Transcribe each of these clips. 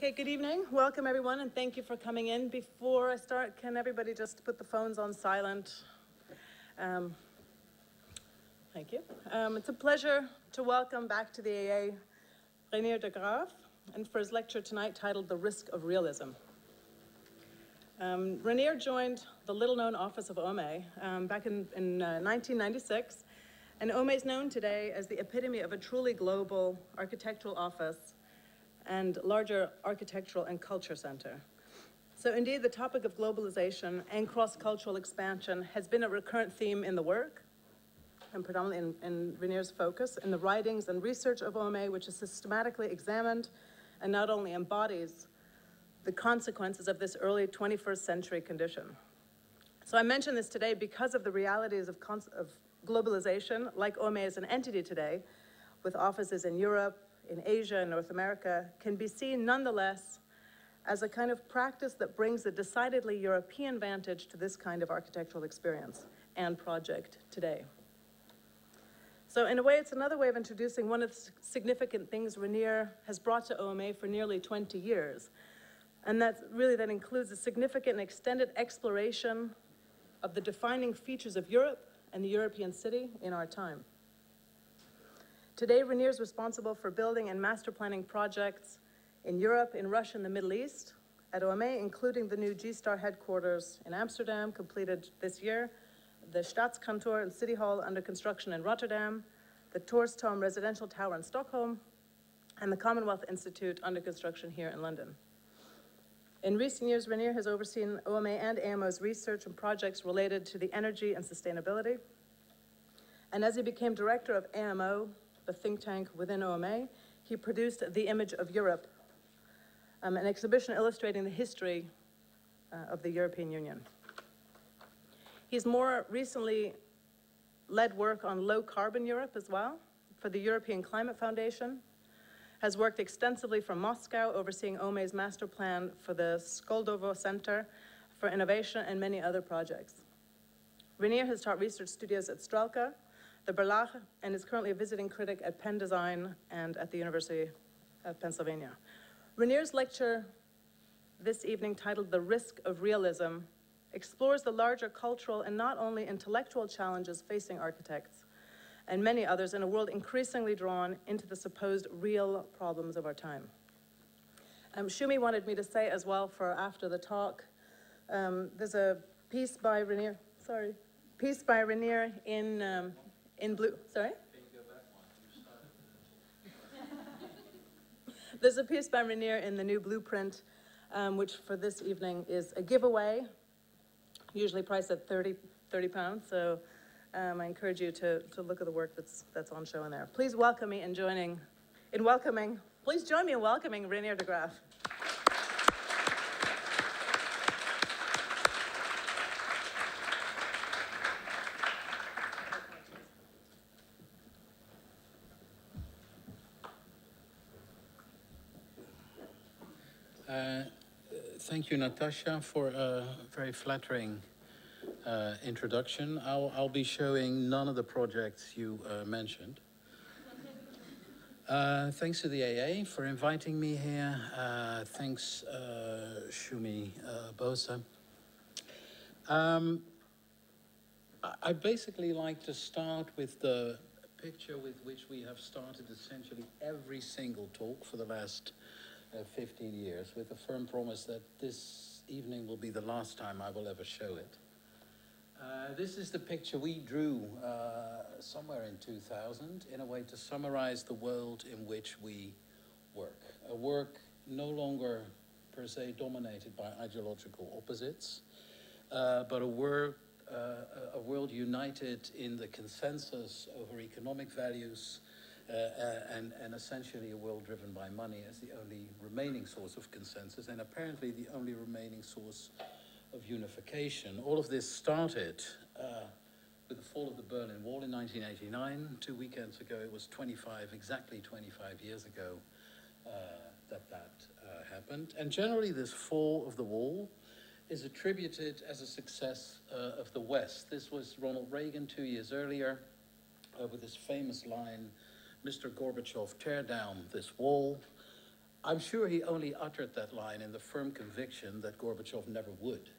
Okay, good evening. Welcome, everyone, and thank you for coming in. Before I start, can everybody just put the phones on silent? Thank you. It's a pleasure to welcome back to the AA Reinier de Graaf, and for his lecture tonight titled The Risk of Realism. Reinier joined the little-known office of OME back in 1996, and OME is known today as the epitome of a truly global architectural office and larger architectural and culture center. So indeed, the topic of globalization and cross-cultural expansion has been a recurrent theme in the work, and predominantly in Reinier's focus, in the writings and research of OME, which is systematically examined and not only embodies the consequences of this early 21st century condition. So I mention this today because of the realities of globalization, like OME as an entity today, with offices in Europe, in Asia and North America, can be seen nonetheless as a kind of practice that brings a decidedly European vantage to this kind of architectural experience and project today. So in a way, it's another way of introducing one of the significant things Reinier has brought to OME for nearly 20 years. And that includes a significant and extended exploration of the defining features of Europe and the European city in our time. Today, Reinier is responsible for building and master planning projects in Europe, in Russia, and the Middle East at OME, including the new G-Star headquarters in Amsterdam, completed this year, the Staatskantor and City Hall under construction in Rotterdam, the Torstorm residential tower in Stockholm, and the Commonwealth Institute under construction here in London. In recent years, Reinier has overseen OME and AMO's research and projects related to the energy and sustainability. And as he became director of AMO, the think tank within OME, he produced The Image of Europe, an exhibition illustrating the history of the European Union. He's more recently led work on low-carbon Europe as well for the European Climate Foundation, has worked extensively from Moscow, overseeing OME's master plan for the Skoldovo Center for Innovation and many other projects. Reinier has taught research studios at Strelka, the Berlage, and is currently a visiting critic at Penn Design and at the University of Pennsylvania. Reinier's lecture this evening, titled The Risk of Realism, explores the larger cultural and not only intellectual challenges facing architects and many others in a world increasingly drawn into the supposed real problems of our time. Shumi wanted me to say as well for after the talk, there's a piece by Reinier, in blue, sorry? There's a piece by Reinier in the new blueprint, which for this evening is a giveaway, usually priced at 30 pounds. So I encourage you to look at the work that's on show in there. Please welcome me please join me in welcoming Reinier de Graaf. Thank you, Natasha, for a very flattering introduction. I'll be showing none of the projects you mentioned. Thanks to the AA for inviting me here. Thanks, Shumi Bosa. I basically like to start with the picture with which we have started essentially every single talk for the last 15 years, with a firm promise that this evening will be the last time I will ever show it. This is the picture we drew somewhere in 2000 in a way to summarize the world in which we work. A work no longer per se dominated by ideological opposites, but a world united in the consensus over economic values, and essentially a world driven by money as the only remaining source of consensus, and apparently the only remaining source of unification. All of this started with the fall of the Berlin Wall in 1989. 2 weekends ago, it was exactly 25 years ago that happened. And generally this fall of the wall is attributed as a success of the West. This was Ronald Reagan 2 years earlier with his famous line, "Mr. Gorbachev, tear down this wall. I'm sure he only uttered that line in the firm conviction that Gorbachev never would,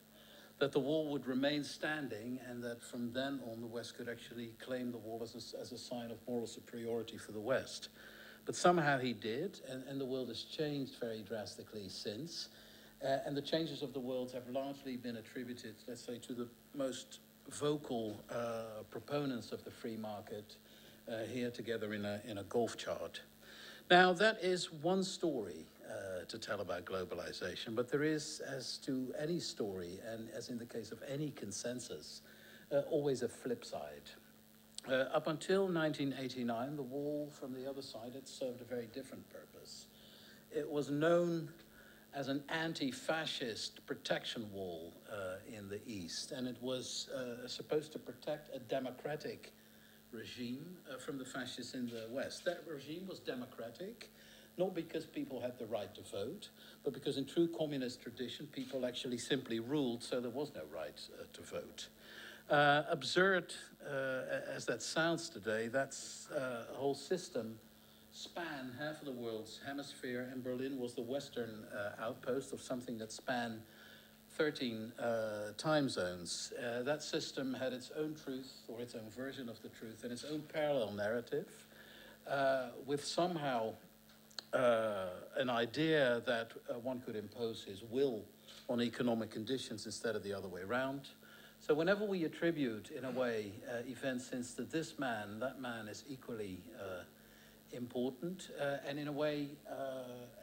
that the wall would remain standing, and that from then on the West could actually claim the wall as a sign of moral superiority for the West. But somehow he did, and the world has changed very drastically since. And the changes of the world have largely been attributed, let's say, to the most vocal proponents of the free market here together in a golf chart. Now, that is one story to tell about globalization, but there is, as to any story, and as in the case of any consensus, always a flip side. Up until 1989, the wall from the other side had served a very different purpose. It was known as an anti-fascist protection wall in the East, and it was supposed to protect a democratic regime from the fascists in the West. That regime was democratic, not because people had the right to vote, but because in true communist tradition, people actually simply ruled, so there was no right to vote. Absurd as that sounds today, that's a whole system span half of the world's hemisphere, and Berlin was the Western outpost of something that spanned 13 time zones. That system had its own truth, or its own version of the truth, and its own parallel narrative, with somehow an idea that one could impose his will on economic conditions instead of the other way around. So whenever we attribute, in a way, events since to this man, that man is equally important. And in a way,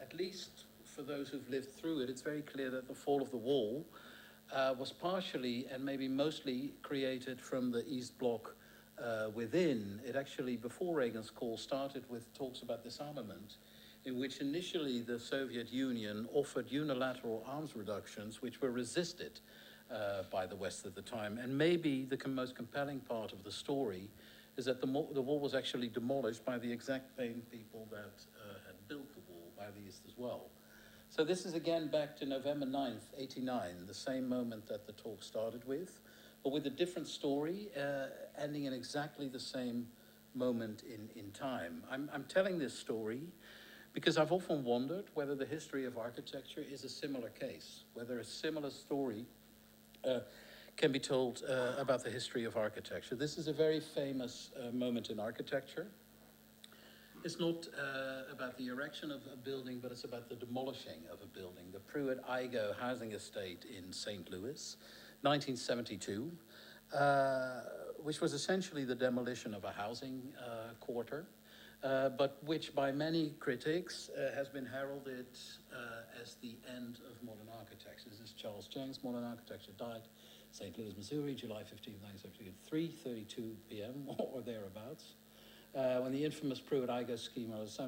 at least for those who've lived through it, it's very clear that the fall of the wall was partially and maybe mostly created from the East Bloc within. It actually, before Reagan's call, started with talks about disarmament, in which initially the Soviet Union offered unilateral arms reductions, which were resisted by the West at the time. And maybe the most compelling part of the story is that the wall was actually demolished by the exact same people that had built the wall, by the East as well. So this is again back to November 9th, 89, the same moment that the talk started with, but with a different story, ending in exactly the same moment in time. I'm telling this story because I've often wondered whether the history of architecture is a similar case, whether a similar story can be told about the history of architecture. This is a very famous moment in architecture. It's not about the erection of a building, but it's about the demolishing of a building. The Pruitt-Igoe housing estate in St. Louis, 1972, which was essentially the demolition of a housing quarter, but which by many critics has been heralded as the end of modern architecture. This is Charles Jenks. Modern architecture died St. Louis, Missouri, July 15, 1972, 3:32 p.m. or thereabouts. When the infamous Pruitt-Igoe scheme was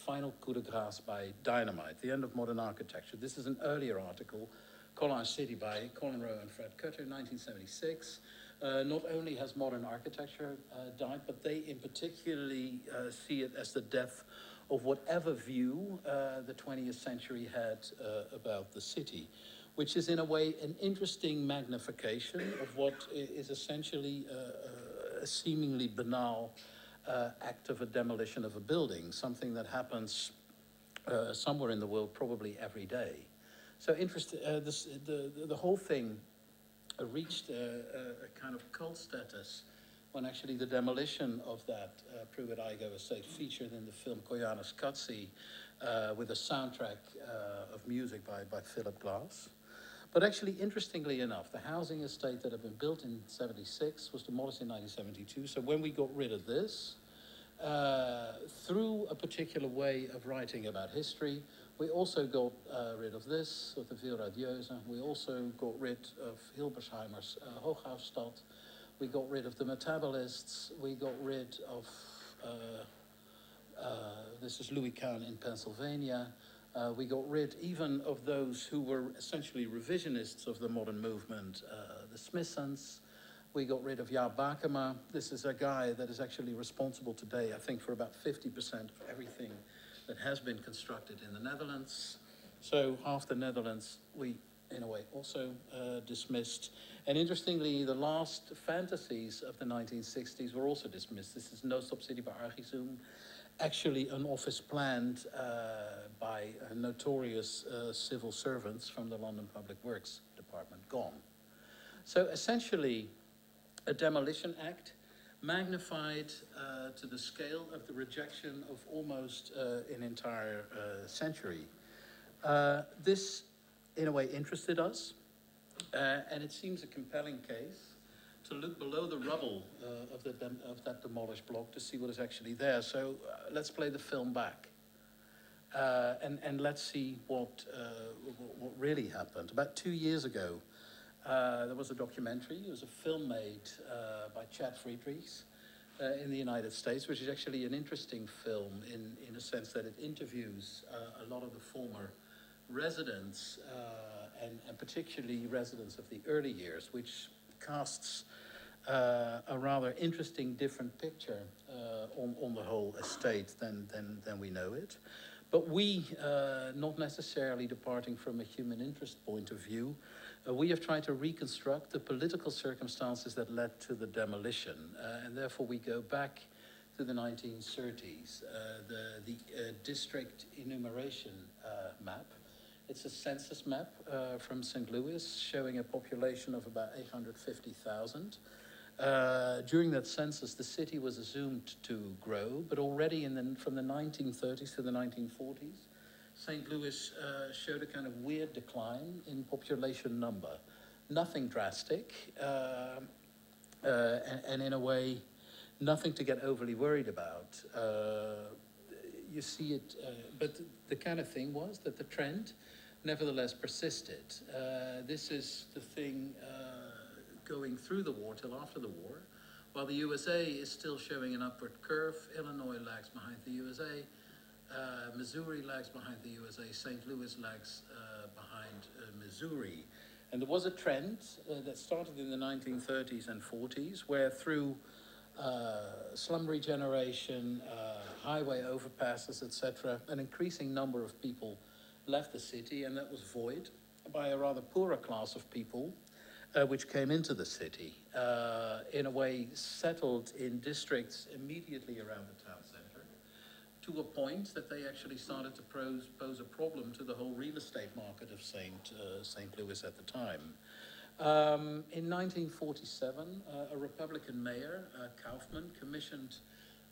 final coup de grace by dynamite, the end of modern architecture. This is an earlier article, Collage City by Colin Rowe and Fred Cutter, 1976. Not only has modern architecture died, but they in particularly see it as the death of whatever view the 20th century had about the city, which is in a way an interesting magnification of what is essentially a seemingly banal act of a demolition of a building, something that happens somewhere in the world probably every day. So the whole thing reached a kind of cult status when actually the demolition of that Pruitt-Igoe estate featured in the film Koyanis Katsi with a soundtrack of music by Philip Glass. But actually, interestingly enough, the housing estate that had been built in 76 was demolished in 1972. So when we got rid of this, through a particular way of writing about history, we also got rid of this, of the Wilradieuze. We also got rid of Hilbersheimer's Hochhausstadt. We got rid of the metabolists. We got rid of, this is Louis Kahn in Pennsylvania. We got rid even of those who were essentially revisionists of the modern movement, the Smithsons. We got rid of Jaap Bakema. This is a guy that is actually responsible today, I think, for about 50% of everything that has been constructed in the Netherlands. So half the Netherlands we, in a way, also dismissed. And interestingly, the last fantasies of the 1960s were also dismissed. This is No Subsidy by Archizoom. actually an office planned by notorious civil servants from the London Public Works Department, gone. So essentially, a demolition act magnified to the scale of the rejection of almost an entire century. This, in a way, interested us, and it seems a compelling case to look below the rubble of that demolished block to see what is actually there. So let's play the film back. And let's see what really happened. About 2 years ago, there was a documentary. It was a film made by Chad Friedrichs in the United States, which is actually an interesting film in a sense that it interviews a lot of the former residents, and particularly residents of the early years, which casts a rather interesting, different picture on the whole estate than we know it. But we, not necessarily departing from a human interest point of view, we have tried to reconstruct the political circumstances that led to the demolition, and therefore we go back to the 1930s, the district enumeration map. It's a census map from St. Louis showing a population of about 850,000. During that census, the city was assumed to grow, but already from the 1930s to the 1940s, St. Louis showed a kind of weird decline in population number. Nothing drastic, and in a way, nothing to get overly worried about. You see it, but the kind of thing was that the trend nevertheless persisted. This is the thing going through the war till after the war, while the USA is still showing an upward curve. Illinois lags behind the USA, Missouri lags behind the USA, St. Louis lags behind Missouri. And there was a trend that started in the 1930s and 40s, where through slum regeneration, highway overpasses, etc., an increasing number of people left the city, and that was void by a rather poorer class of people which came into the city, in a way settled in districts immediately around the town center, to a point that they actually started to pose a problem to the whole real estate market of St. Louis at the time. In 1947, a Republican mayor, Kaufman, commissioned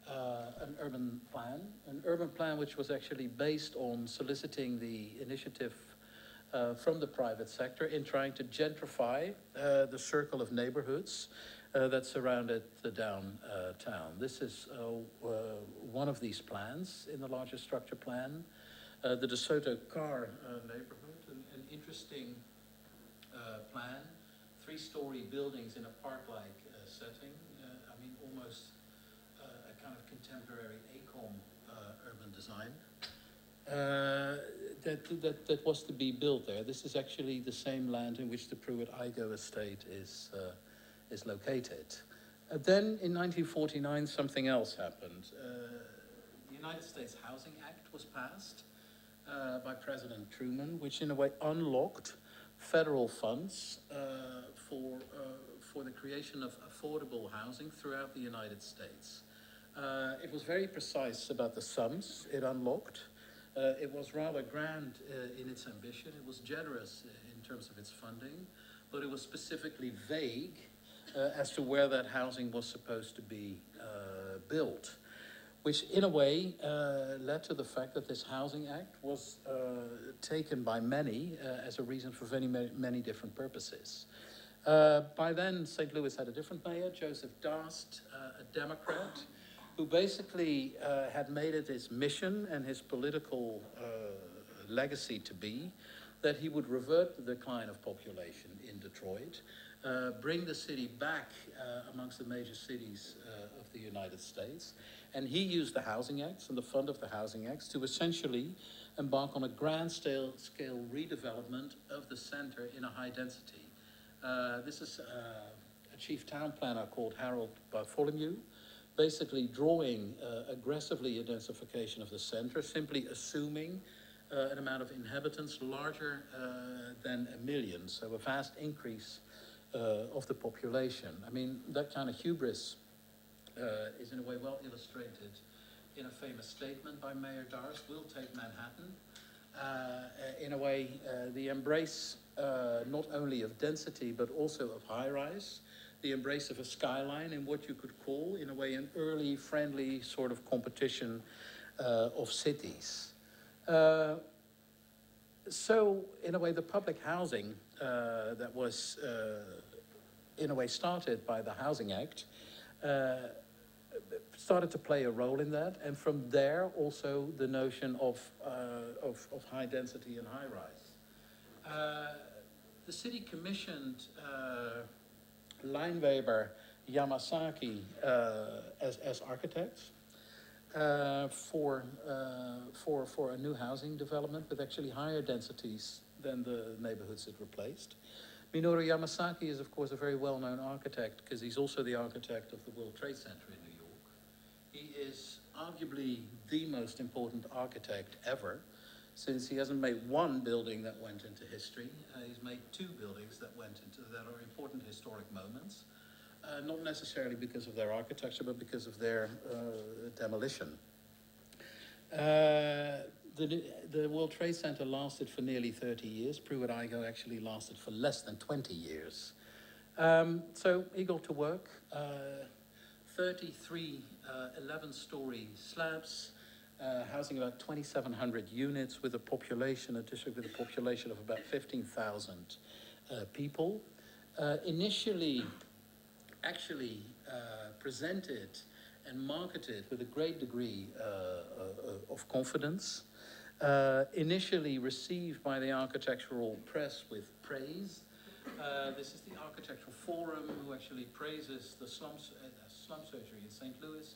an urban plan which was actually based on soliciting the initiative from the private sector in trying to gentrify the circle of neighborhoods that surrounded the downtown. This is one of these plans in the larger structure plan. The DeSoto Carr neighborhood, an interesting plan, 3-story buildings in a park-like setting. I mean, almost a kind of contemporary ACOM urban design. That was to be built there. This is actually the same land in which the Pruitt-Igoe estate is located. Then in 1949, something else happened. The United States Housing Act was passed by President Truman, which in a way unlocked federal funds for the creation of affordable housing throughout the United States. It was very precise about the sums it unlocked. It was rather grand in its ambition. It was generous in terms of its funding, but it was specifically vague as to where that housing was supposed to be built, which in a way led to the fact that this Housing Act was taken by many as a reason for many different purposes. By then, St. Louis had a different mayor, Joseph Darst, a Democrat, who basically had made it his mission and his political legacy to be that he would revert the decline of population in Detroit, bring the city back amongst the major cities of the United States. And he used the Housing Acts and the fund of the Housing Acts to essentially embark on a grand scale redevelopment of the center in a high density. This is a chief town planner called Harold Bartholomew, basically drawing aggressively a densification of the center, simply assuming an amount of inhabitants larger than 1 million, so a vast increase of the population. I mean, that kind of hubris is in a way well illustrated in a famous statement by Mayor Darst, will take Manhattan. In a way, the embrace not only of density, but also of high-rise, the embrace of a skyline in what you could call, in a way, an early, friendly sort of competition of cities. So, in a way, the public housing that was, in a way, started by the Housing Act started to play a role in that, and from there also the notion of high density and high rise. The city commissioned Leinweber, Yamasaki as architects for a new housing development with actually higher densities than the neighborhoods it replaced. Minoru Yamasaki is, of course, a very well-known architect because he's also the architect of the World Trade Center in New York. He is arguably the most important architect ever, since he hasn't made one building that went into history. He's made two buildings that are important historic moments, not necessarily because of their architecture, but because of their demolition. The World Trade Center lasted for nearly 30 years. Pruitt-Igoe actually lasted for less than 20 years. So he got to work. 33 11-story slabs, housing about 2,700 units with a population, a district with a population of about 15,000 people. Initially, actually presented and marketed with a great degree of confidence. Initially received by the architectural press with praise. This is the Architectural Forum, who actually praises the slum surgery in St. Louis,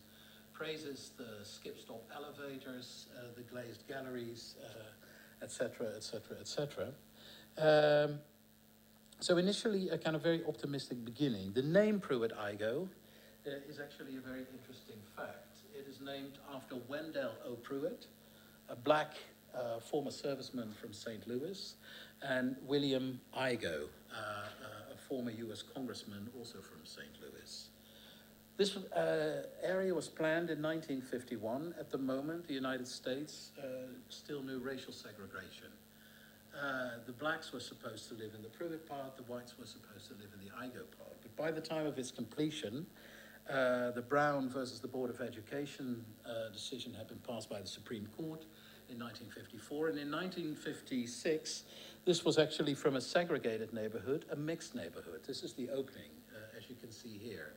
praises the skip-stop elevators, the glazed galleries, etc., etc., etc. So initially a kind of very optimistic beginning. The name Pruitt-Igoe is actually a very interesting fact. It is named after Wendell O. Pruitt, a black former serviceman from St. Louis, and William Igoe, a former US congressman also from St. Louis. This area was planned in 1951. At the moment, the United States still knew racial segregation. The blacks were supposed to live in the Pruitt part, the whites were supposed to live in the Igoe part. But by the time of its completion, the Brown versus the Board of Education decision had been passed by the Supreme Court in 1954, and in 1956, this was actually from a segregated neighborhood, a mixed neighborhood. This is the opening, as you can see here.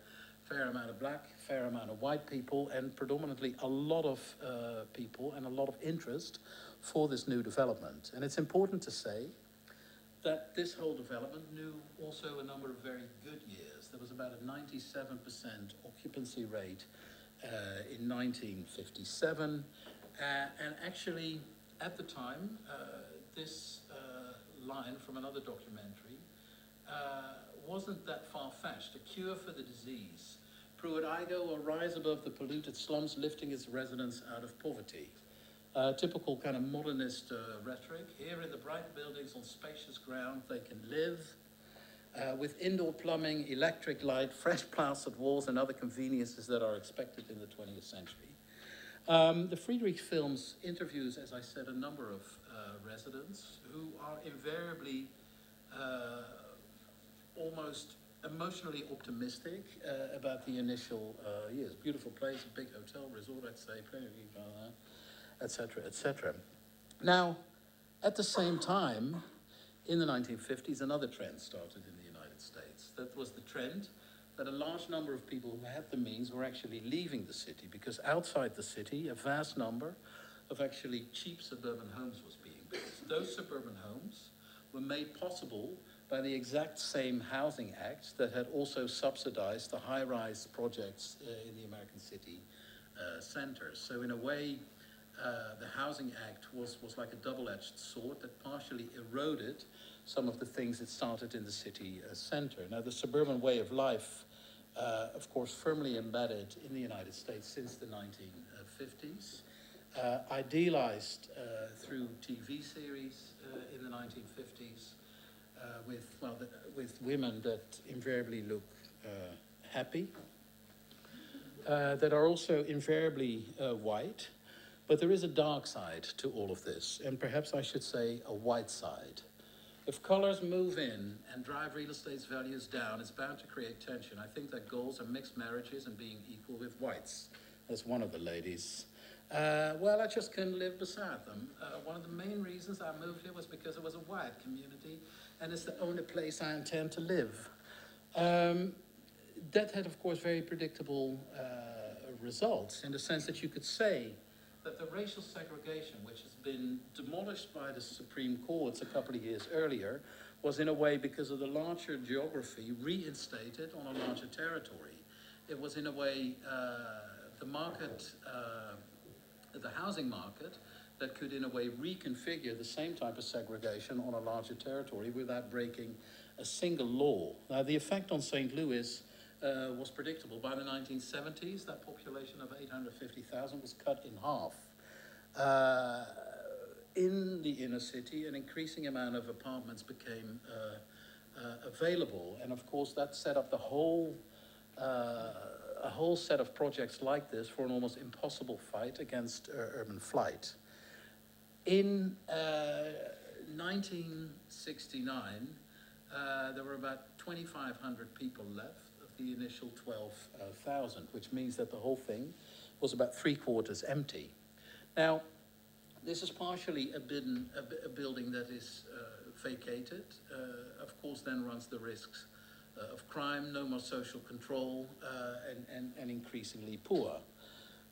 Fair amount of black, fair amount of white people, and predominantly a lot of people and a lot of interest for this new development. And it's important to say that this whole development knew also a number of very good years. There was about a 97% occupancy rate in 1957. And actually, at the time, this line from another documentary wasn't that far-fetched. A cure for the disease. Pruitt-Igoe will rise above the polluted slums, lifting its residents out of poverty. Typical kind of modernist rhetoric. Here in the bright buildings on spacious ground, they can live with indoor plumbing, electric light, fresh plastered walls, and other conveniences that are expected in the 20th century. The Friedrich films interviews, as I said, a number of residents who are invariably almost emotionally optimistic about the initial years. Beautiful place, a big hotel, resort, I'd say, etc., etc. Now, at the same time, in the 1950s, another trend started in the United States. That was the trend that a large number of people who had the means were actually leaving the city, because outside the city, a vast number of actually cheap suburban homes was being built. Those suburban homes were made possible by the exact same Housing Act that had also subsidized the high-rise projects in the American city centers. So in a way, the Housing Act was like a double-edged sword that partially eroded some of the things that started in the city center. Now, the suburban way of life, of course, firmly embedded in the United States since the 1950s, idealized through TV series in the 1950s, with women that invariably look happy. that are also invariably white. But there is a dark side to all of this, and perhaps I should say a white side. If colors move in and drive real estate's values down, it's bound to create tension. I think that goals are mixed marriages and being equal with whites. That's one of the ladies. Well, I just couldn't live beside them. One of the main reasons I moved here was because it was a white community, and it's the only place I intend to live. That had, of course, very predictable results, in the sense that you could say that the racial segregation, which has been demolished by the Supreme Court a couple of years earlier, was in a way, because of the larger geography, reinstated on a larger territory. It was in a way the market, the housing market, that could in a way reconfigure the same type of segregation on a larger territory without breaking a single law. Now, the effect on St. Louis was predictable. By the 1970s, that population of 850,000 was cut in half. In the inner city, an increasing amount of apartments became available, and of course that set up the whole a whole set of projects like this for an almost impossible fight against urban flight. In 1969, there were about 2,500 people left of the initial 12,000, which means that the whole thing was about 3/4 empty. Now, this is partially a building that is vacated, of course then runs the risks of crime, no more social control, and increasingly poor.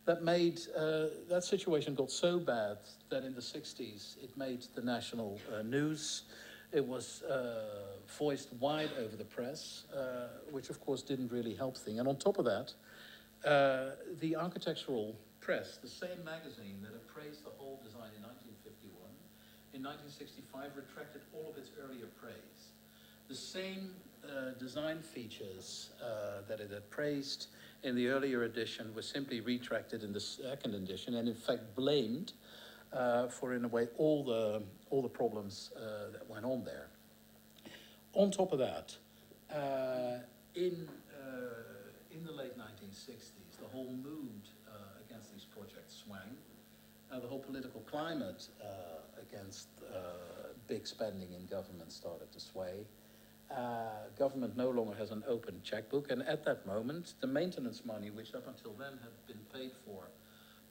That situation got so bad that in the 60s it made the national news. It was voiced wide over the press, which of course didn't really help things. And on top of that, the architectural press, the same magazine that appraised the whole design in 1951, in 1965 retracted all of its earlier praise. The same design features that it had praised in the earlier edition were simply retracted in the second edition, and in fact blamed for, in a way, all the problems that went on there. On top of that, in the late 1960s, the whole mood against these projects swang. The whole political climate against big spending in government started to sway. Government no longer has an open checkbook, and at that moment, the maintenance money, which up until then had been paid for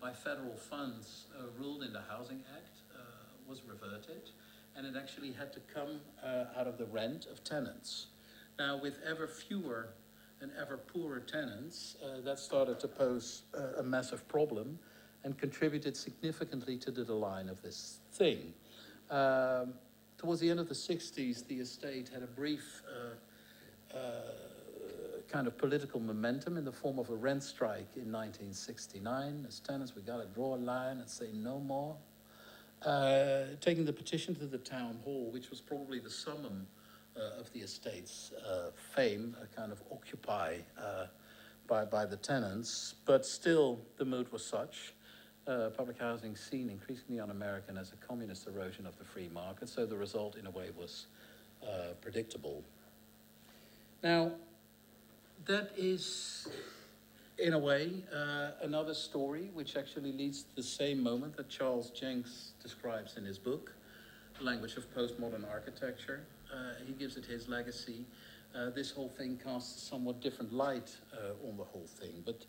by federal funds ruled in the Housing Act, was reverted, and it actually had to come out of the rent of tenants. Now, with ever fewer and ever poorer tenants, that started to pose a massive problem and contributed significantly to the decline of this thing. Towards the end of the 60s, the estate had a brief kind of political momentum in the form of a rent strike in 1969. As tenants, we got to draw a line and say no more. Taking the petition to the town hall, which was probably the summum of the estate's fame, a kind of occupy by the tenants, but still the mood was such. Public housing seen increasingly un-American as a communist erosion of the free market, so the result in a way was predictable. Now, that is, in a way, another story which actually leads to the same moment that Charles Jenks describes in his book, The Language of Postmodern Architecture. He gives it his legacy. This whole thing casts a somewhat different light on the whole thing, but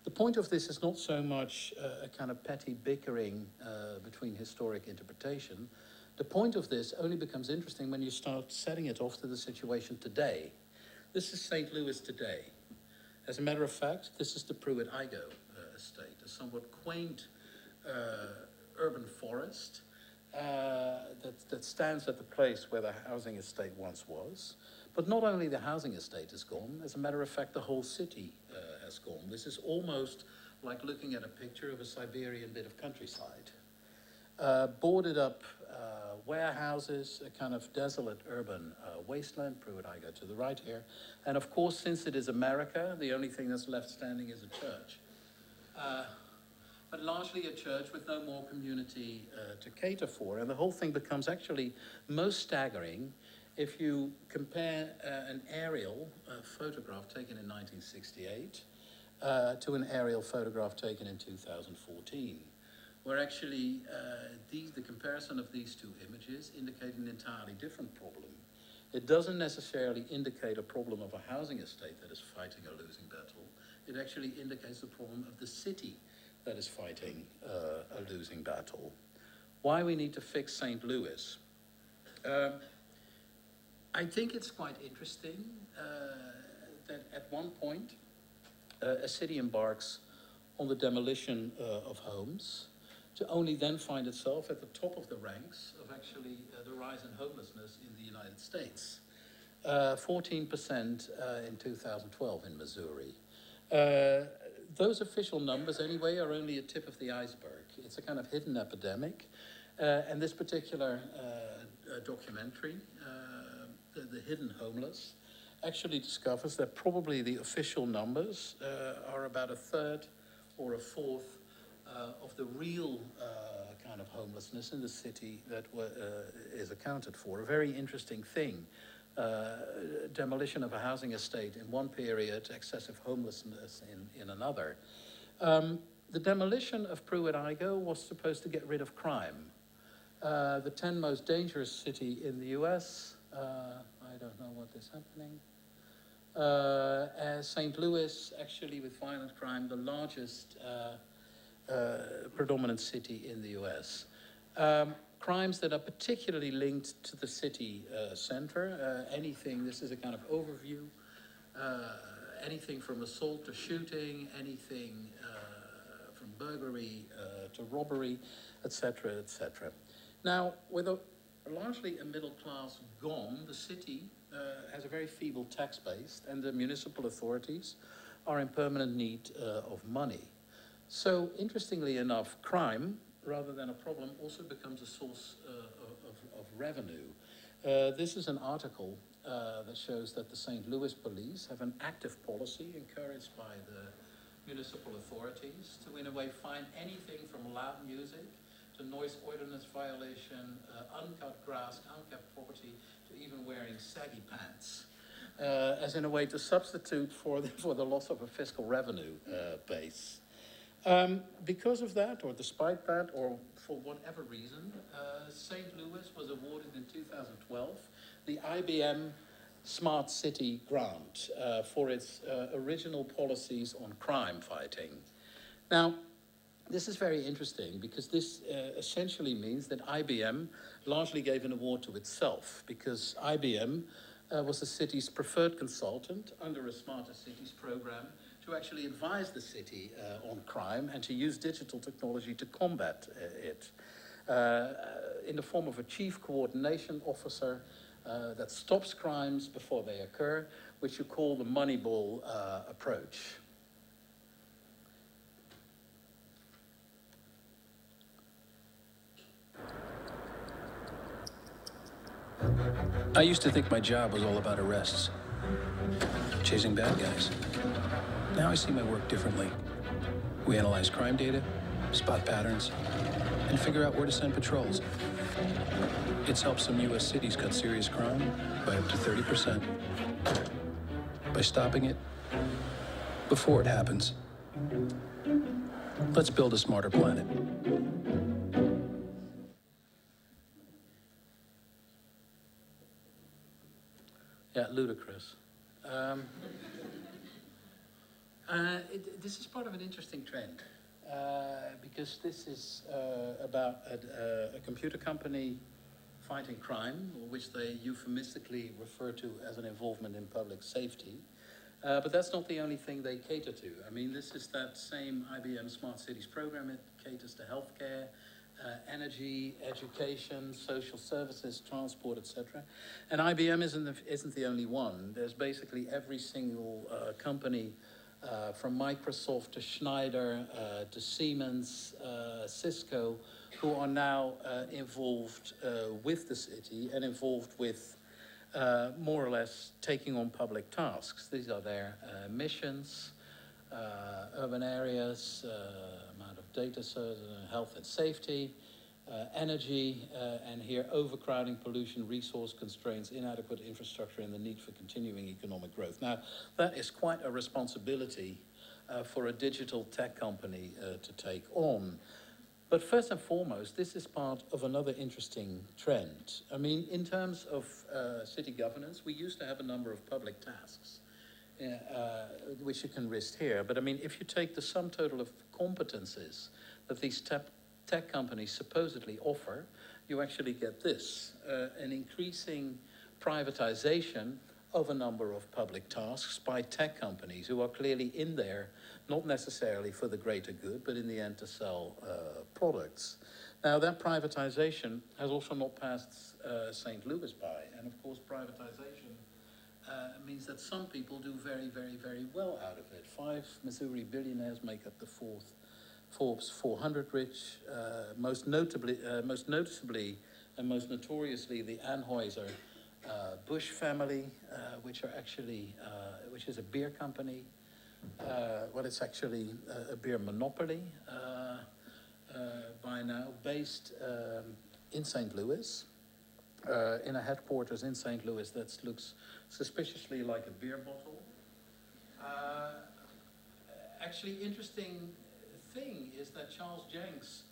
the point of this is not so much a kind of petty bickering between historic interpretation. The point of this only becomes interesting when you start setting it off to the situation today. This is St. Louis today. As a matter of fact, this is the Pruitt-Igoe estate, a somewhat quaint urban forest that stands at the place where the housing estate once was. But not only the housing estate is gone, as a matter of fact, the whole city has gone. This is almost like looking at a picture of a Siberian bit of countryside. Boarded up warehouses, a kind of desolate urban wasteland, Pruitt-Igoe to the right here. And of course, since it is America, the only thing that's left standing is a church. But largely a church with no more community to cater for. And the whole thing becomes actually most staggering if you compare an aerial photograph taken in 1968 to an aerial photograph taken in 2014, where actually the comparison of these two images indicate an entirely different problem. It doesn't necessarily indicate a problem of a housing estate that is fighting a losing battle. It actually indicates the problem of the city that is fighting a losing battle. Why we need to fix St. Louis? I think it's quite interesting that at one point a city embarks on the demolition of homes to only then find itself at the top of the ranks of actually the rise in homelessness in the United States. 14% in 2012 in Missouri. Those official numbers anyway are only a tip of the iceberg. It's a kind of hidden epidemic. And this particular documentary, The Hidden Homeless, actually discovers that probably the official numbers are about a third or a fourth of the real kind of homelessness in the city that is accounted for. A very interesting thing. Demolition of a housing estate in one period, excessive homelessness in another. The demolition of Pruitt-Igoe was supposed to get rid of crime. The 10 most dangerous city in the US, I don't know what is happening. St. Louis, actually with violent crime, the largest predominant city in the US. Crimes that are particularly linked to the city center, this is a kind of overview, anything from assault to shooting, anything from burglary to robbery, etc., etc. Now, with largely a middle class gone, the city has a very feeble tax base, and the municipal authorities are in permanent need of money. So, interestingly enough, crime, rather than a problem, also becomes a source of revenue. This is an article that shows that the St. Louis police have an active policy encouraged by the municipal authorities to, in a way, find anything from loud music to noise ordinance violation, uncut grass, unkept property, to even wearing saggy pants, as in a way to substitute for the loss of a fiscal revenue base. Because of that, or despite that, or for whatever reason, St. Louis was awarded in 2012 the IBM Smart City Grant for its original policies on crime fighting. Now, this is very interesting because this essentially means that IBM largely gave an award to itself, because IBM was the city's preferred consultant under a Smarter Cities program to actually advise the city on crime and to use digital technology to combat it in the form of a chief coordination officer that stops crimes before they occur, which you call the Moneyball approach. I used to think my job was all about arrests, chasing bad guys. Now I see my work differently. We analyze crime data, spot patterns, and figure out where to send patrols. It's helped some U.S. cities cut serious crime by up to 30%. By stopping it before it happens. Let's build a smarter planet. Yeah, ludicrous. This is part of an interesting trend, because this is about a computer company fighting crime, which they euphemistically refer to as an involvement in public safety. But that's not the only thing they cater to. I mean, this is that same IBM Smart Cities program. It caters to healthcare, energy, education, social services, transport, etc. And IBM isn't the only one. There's basically every single company, from Microsoft to Schneider to Siemens, Cisco, who are now involved with the city and involved with more or less taking on public tasks. These are their missions, urban areas, amount of data, health and safety, energy, and here overcrowding, pollution, resource constraints, inadequate infrastructure, and the need for continuing economic growth. Now, that is quite a responsibility for a digital tech company to take on. But first and foremost, this is part of another interesting trend. I mean, in terms of city governance, we used to have a number of public tasks, which you can list here. But I mean, if you take the sum total of competences that these tech companies supposedly offer, you actually get this, an increasing privatization of a number of public tasks by tech companies who are clearly in there, not necessarily for the greater good, but in the end to sell products. Now that privatization has also not passed St. Louis by, and of course privatization means that some people do very, very, very well out of it. 5 Missouri billionaires make up the Forbes 400 rich, most noticeably and most notoriously the Anheuser Busch family, which is a beer company. Well, it's actually a beer monopoly by now, based in St. Louis, in a headquarters in St. Louis that looks suspiciously like a beer bottle. Actually, interesting thing is that Charles Jenks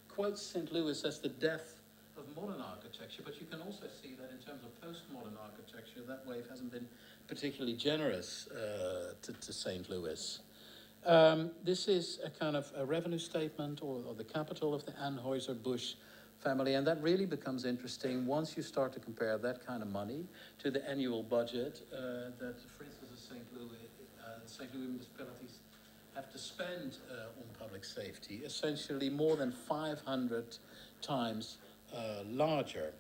quotes St. Louis as the death of modern architecture, but you can also see that in terms of postmodern architecture, that wave hasn't been particularly generous to St. Louis. This is a kind of a revenue statement or the capital of the Anheuser-Busch family, and that really becomes interesting once you start to compare that kind of money to the annual budget that, for instance, the St. Louis municipalities have to spend on public safety, essentially more than 500 times larger.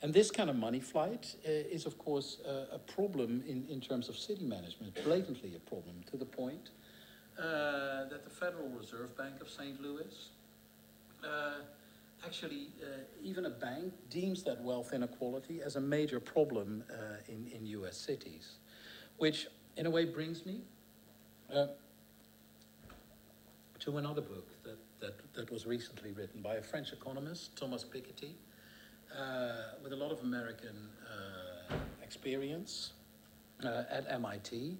And this kind of money flight is, of course, a problem in terms of city management, blatantly a problem, to the point that the Federal Reserve Bank of St. Louis, actually, even a bank deems that wealth inequality as a major problem in US cities, which in a way brings me to another book that was recently written by a French economist, Thomas Piketty, with a lot of American experience at MIT,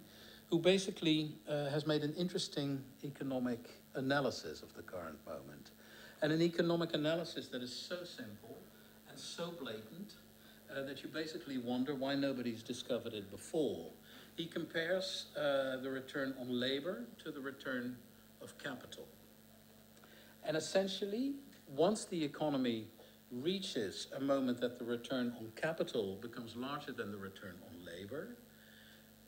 who basically has made an interesting economic analysis of the current moment. And an economic analysis that is so simple and so blatant that you basically wonder why nobody's discovered it before. He compares the return on labor to the return of capital. And essentially, once the economy reaches a moment that the return on capital becomes larger than the return on labor,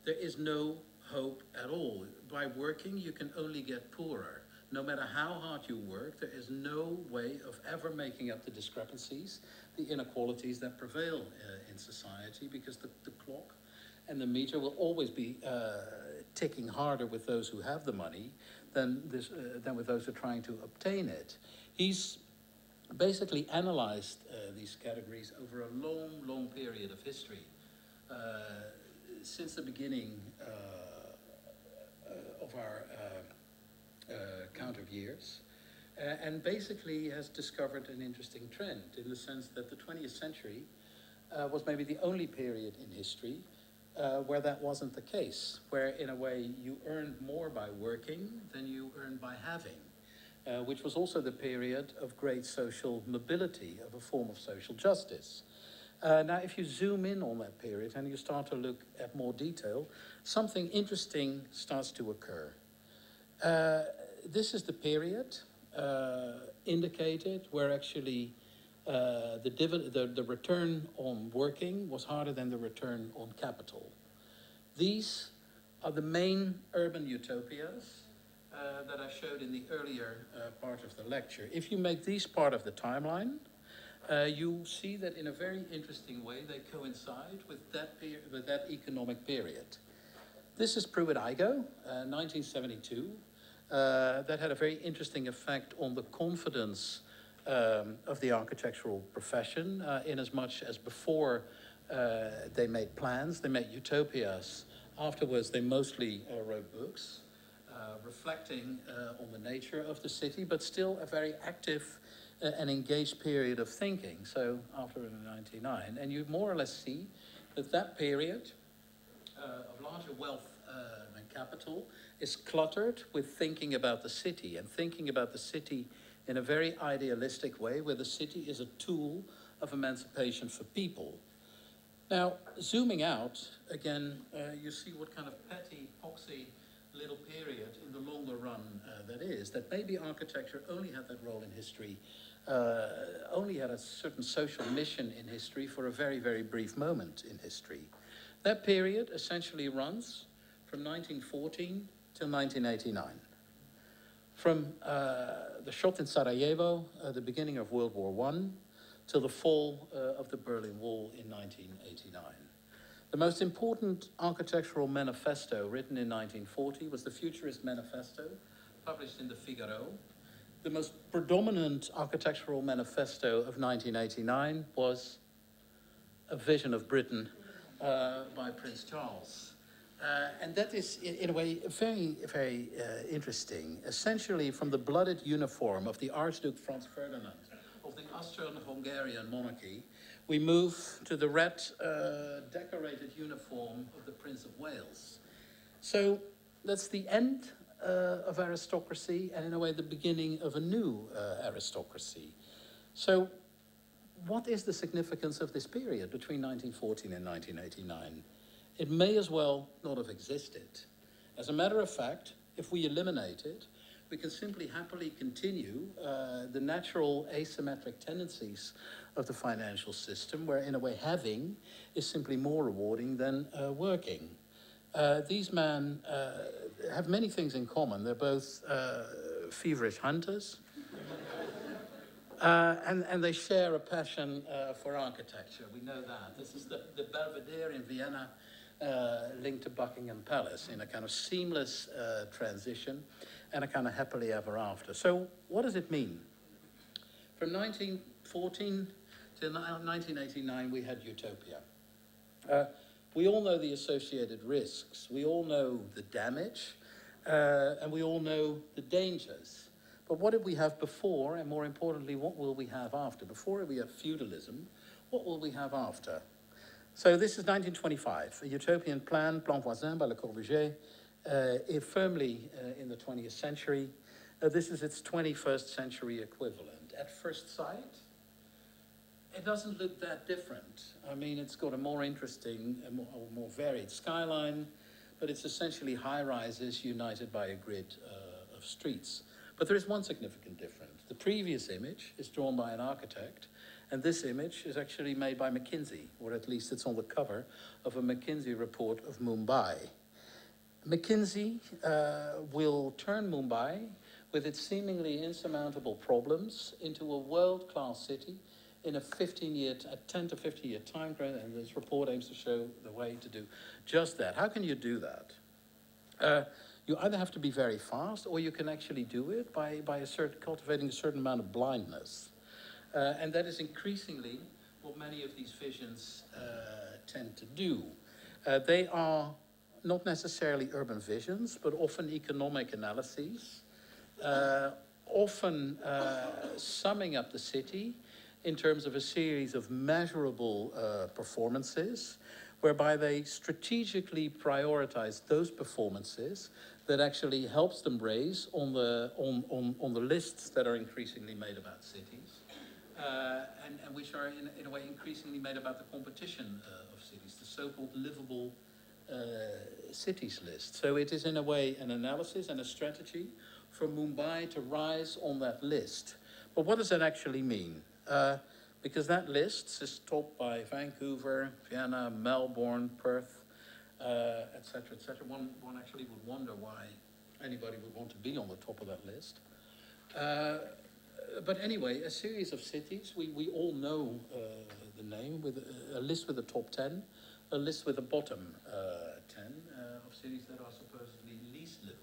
there is no hope at all. By working, you can only get poorer. No matter how hard you work, there is no way of ever making up the discrepancies, the inequalities that prevail in society, because the clock and the meter will always be ticking harder with those who have the money than with those who are trying to obtain it. He's basically analyzed these categories over a long, long period of history, since the beginning of our count of years, and basically has discovered an interesting trend in the sense that the 20th century was maybe the only period in history where that wasn't the case, where in a way you earned more by working than you earned by having, which was also the period of great social mobility, of a form of social justice. Now, if you zoom in on that period and you start to look at more detail, something interesting starts to occur. This is the period indicated where actually the return on working was harder than the return on capital. These are the main urban utopias that I showed in the earlier part of the lecture. If you make these part of the timeline, you see that in a very interesting way they coincide with that economic period. This is Pruitt-Igoe, 1972. That had a very interesting effect on the confidence of the architectural profession, in as much as before they made plans, they made utopias. Afterwards, they mostly wrote books reflecting on the nature of the city, but still a very active and engaged period of thinking. So after 1999, and you more or less see that period of larger wealth than capital is cluttered with thinking about the city, and thinking about the city in a very idealistic way, where the city is a tool of emancipation for people. Now, zooming out, again, you see what kind of petty, poxy little period in the longer run that is, that maybe architecture only had that role in history, only had a certain social mission in history for a very, very brief moment in history. That period essentially runs from 1914 till 1989. From the shot in Sarajevo, the beginning of World War I, till the fall of the Berlin Wall in 1989. The most important architectural manifesto written in 1940 was the Futurist Manifesto, published in the Figaro. The most predominant architectural manifesto of 1989 was A Vision of Britain by Prince Charles. And that is, in a way, very, very interesting. Essentially, from the blooded uniform of the Archduke Franz Ferdinand of the Austro-Hungarian monarchy, we move to the red decorated uniform of the Prince of Wales. So that's the end of aristocracy, and in a way the beginning of a new aristocracy. So what is the significance of this period between 1914 and 1989? It may as well not have existed. As a matter of fact, if we eliminate it, we can simply happily continue the natural asymmetric tendencies of the financial system, where in a way having is simply more rewarding than working. These men have many things in common. They're both feverish hunters, and they share a passion for architecture. We know that. This is the Belvedere in Vienna, linked to Buckingham Palace in a kind of seamless transition and a kind of happily ever after. So what does it mean? From 1914 to 1989, we had utopia. We all know the associated risks. We all know the damage, and we all know the dangers. But what did we have before, and more importantly, what will we have after? Before we have feudalism, what will we have after? So this is 1925, a utopian plan, Plan Voisin by Le Corbusier, firmly in the 20th century. This is its 21st century equivalent. At first sight, it doesn't look that different. I mean, it's got a more interesting, more varied skyline, but it's essentially high-rises united by a grid of streets. But there is one significant difference. The previous image is drawn by an architect, and this image is actually made by McKinsey, or at least it's on the cover of a McKinsey report of Mumbai. McKinsey will turn Mumbai, with its seemingly insurmountable problems, into a world-class city in a 10 to 15-year time frame, and this report aims to show the way to do just that. How can you do that? You either have to be very fast, or you can actually do it by cultivating a certain amount of blindness. And that is increasingly what many of these visions tend to do. They are not necessarily urban visions, but often economic analyses, often summing up the city in terms of a series of measurable performances, whereby they strategically prioritize those performances that actually helps them raise on the lists that are increasingly made about cities, and which are in a way increasingly made about the competition of cities, the so-called livable cities list. So it is in a way an analysis and a strategy for Mumbai to rise on that list. But what does that actually mean? Because that list is topped by Vancouver, Vienna, Melbourne, Perth, etc., etc. One actually would wonder why anybody would want to be on the top of that list. But anyway, a series of cities, we all know the name, with a list with the top 10, a list with the bottom 10 of cities that are supposedly least livable.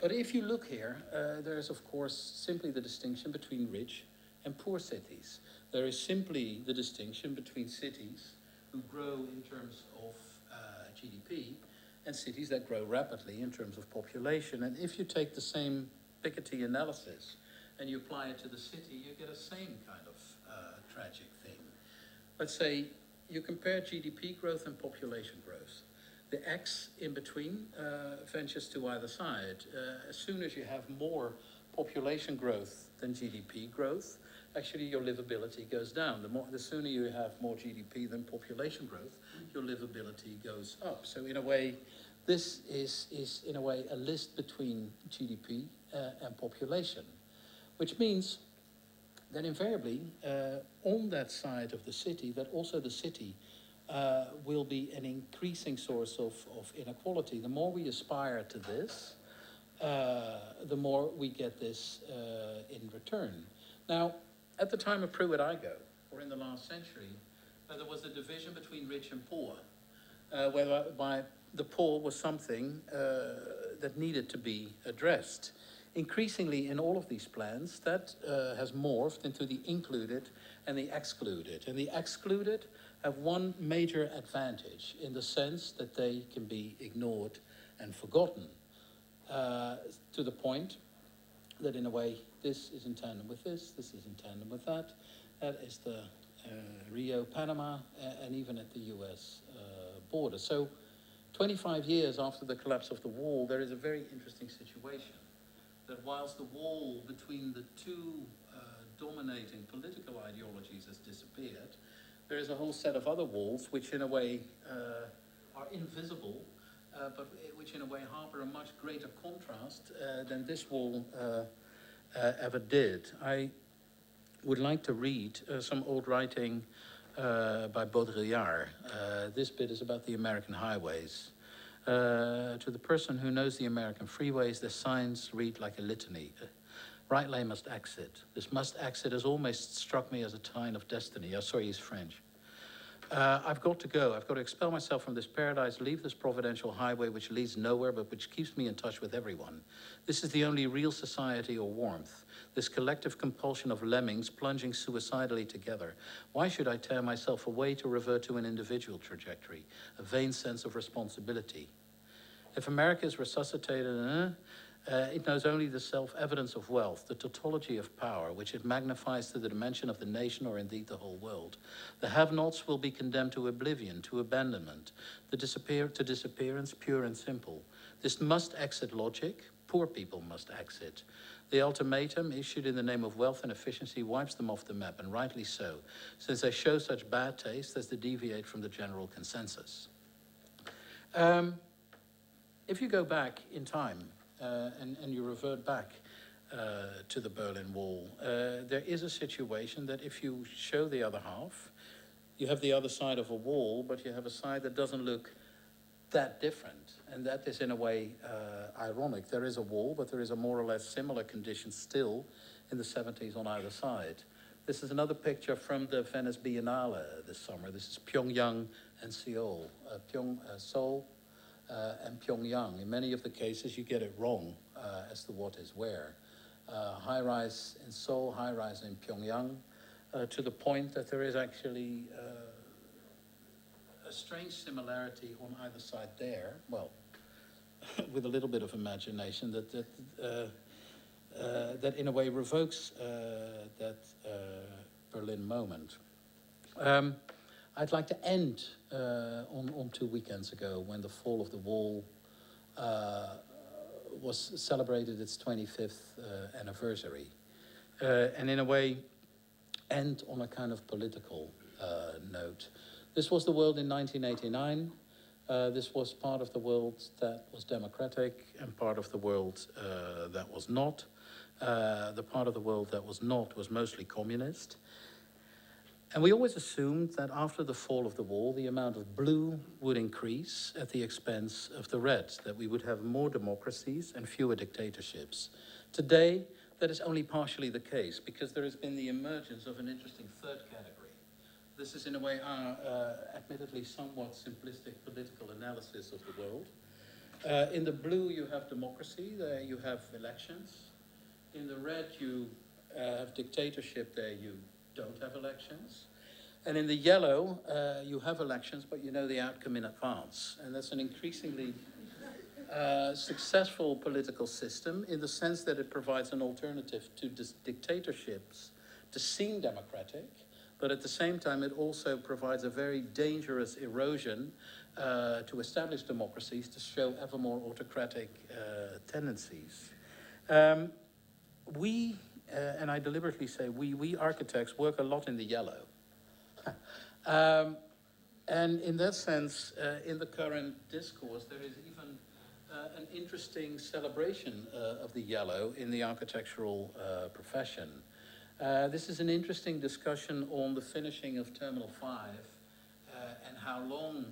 But if you look here, there is of course simply the distinction between rich and poor cities. There is simply the distinction between cities who grow in terms of GDP and cities that grow rapidly in terms of population. And if you take the same Piketty analysis and you apply it to the city, you get a same kind of tragic thing. Let's say you compare GDP growth and population growth. the X in between ventures to either side. As soon as you have more population growth than GDP growth, actually your livability goes down. The sooner you have more GDP than population growth, your livability goes up. So in a way, this is in a way a list between GDP and population, which means that invariably on that side of the city, that also the city will be an increasing source of inequality. The more we aspire to this, the more we get this in return. Now, at the time of Pruitt-Igoe, or in the last century, there was a division between rich and poor, whereby the poor was something that needed to be addressed. Increasingly in all of these plans, that has morphed into the included and the excluded. And the excluded have one major advantage in the sense that they can be ignored and forgotten, to the point that in a way this is in tandem with this is in tandem with that. That is the Rio-Panama and even at the US border. So 25 years after the collapse of the wall, there is a very interesting situation. That whilst the wall between the two dominating political ideologies has disappeared, there is a whole set of other walls which in a way are invisible, but which in a way harbor a much greater contrast than this wall ever did. I would like to read some old writing by Baudrillard. This bit is about the American highways. To the person who knows the American freeways, the signs read like a litany. Right lane must exit. This must exit has almost struck me as a sign of destiny. Oh, sorry, he's French. I've got to go. I've got to expel myself from this paradise, leave this providential highway which leads nowhere but which keeps me in touch with everyone. This is the only real society or warmth, this collective compulsion of lemmings plunging suicidally together. Why should I tear myself away to revert to an individual trajectory, a vain sense of responsibility? If America is resuscitated, it knows only the self-evidence of wealth, the tautology of power, which it magnifies to the dimension of the nation or indeed the whole world. The have-nots will be condemned to oblivion, to abandonment, to disappearance pure and simple. This must exit logic. Poor people must exit. The ultimatum issued in the name of wealth and efficiency wipes them off the map, and rightly so, since they show such bad taste as to deviate from the general consensus. If you go back in time, and you revert back to the Berlin Wall, there is a situation that if you show the other half, you have the other side of a wall, but you have a side that doesn't look that different. And that is in a way ironic. There is a wall, but there is a more or less similar condition still in the 70s on either side. This is another picture from the Venice Biennale this summer. This is Pyongyang and Seoul. Seoul and Pyongyang. In many of the cases, you get it wrong as to what is where. High-rise in Seoul, high-rise in Pyongyang, to the point that there is actually a strange similarity on either side there. Well, with a little bit of imagination, that in a way revokes that Berlin moment. I'd like to end on 2 weekends ago when the fall of the wall was celebrated its 25th anniversary. And in a way, end on a kind of political note. This was the world in 1989. This was part of the world that was democratic and part of the world that was not. The part of the world that was not was mostly communist. And we always assumed that after the fall of the wall, the amount of blue would increase at the expense of the red, that we would have more democracies and fewer dictatorships. Today, that is only partially the case, because there has been the emergence of an interesting third category. This is, in a way, our admittedly somewhat simplistic political analysis of the world. In the blue, you have democracy, there you have elections. In the red, you have dictatorship, there you don't have elections. And in the yellow, you have elections, but you know the outcome in advance. And that's an increasingly successful political system in the sense that it provides an alternative to dictatorships to seem democratic, but at the same time, it also provides a very dangerous erosion to established democracies to show ever more autocratic tendencies. We, and I deliberately say we architects work a lot in the yellow. And in that sense, in the current discourse, there is even an interesting celebration of the yellow in the architectural profession. This is an interesting discussion on the finishing of Terminal 5 and how long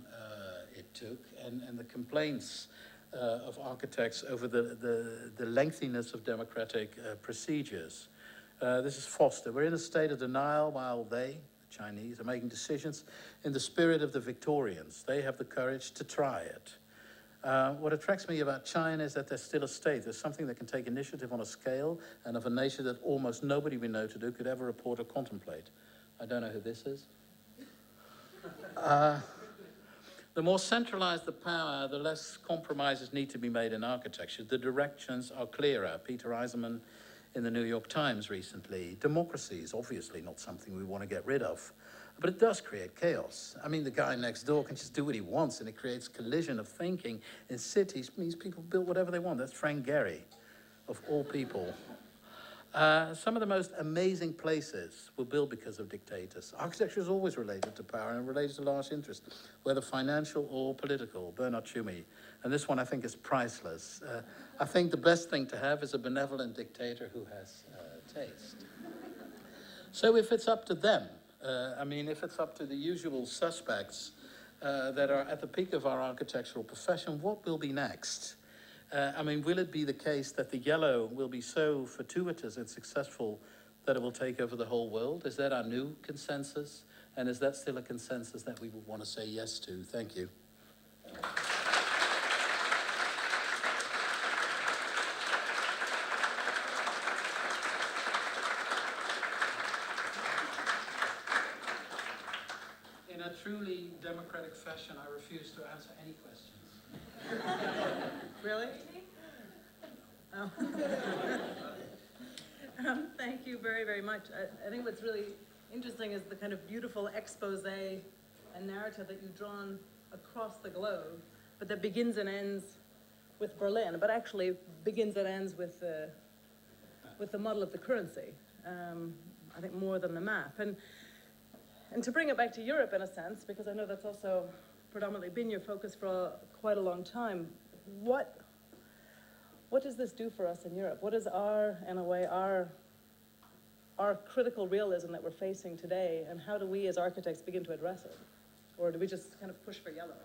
it took, and the complaints of architects over the lengthiness of democratic procedures. This is Foster. We're in a state of denial while they, the Chinese, are making decisions in the spirit of the Victorians. They have the courage to try it. What attracts me about China is that there's still a state. There's something that can take initiative on a scale and of a nature that almost nobody we know to do could ever report or contemplate. I don't know who this is. The more centralized the power, the less compromises need to be made in architecture. The directions are clearer. Peter Eisenman in the New York Times recently. Democracy is obviously not something we want to get rid of, but it does create chaos. I mean, the guy next door can just do what he wants, and it creates collision of thinking in cities. It means people build whatever they want. That's Frank Gehry, of all people. Some of the most amazing places were built because of dictators. Architecture is always related to power and related to large interests, whether financial or political. Bernard Tschumi. And this one I think is priceless. I think the best thing to have is a benevolent dictator who has taste. So if it's up to them, I mean, if it's up to the usual suspects that are at the peak of our architectural profession, what will be next? I mean, will it be the case that the yellow will be so fortuitous and successful that it will take over the whole world? Is that our new consensus? And is that still a consensus that we would want to say yes to? Thank you. In a truly democratic fashion, I refuse to answer any questions. Really? Oh. Thank you very, very much. I think what's really interesting is the kind of beautiful expose and narrative that you've drawn across the globe, but that begins and ends with Berlin, but actually begins and ends with the model of the currency, I think more than the map. And to bring it back to Europe in a sense, because I know that's also predominantly been your focus for quite a long time, what does this do for us in Europe? What is in a way, our critical realism that we're facing today, and how do we as architects begin to address it? Or do we just kind of push for yellow?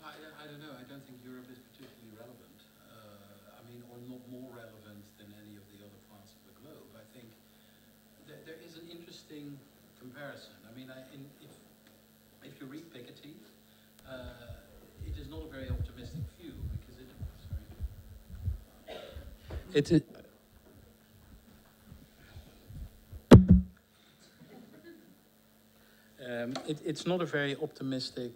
I don't know. I don't think Europe is particularly relevant. I mean, or not more relevant than any of the other parts of the globe. I think there is an interesting comparison. I mean, if you read Piketty, it is not a very optimistic view because it's not a very optimistic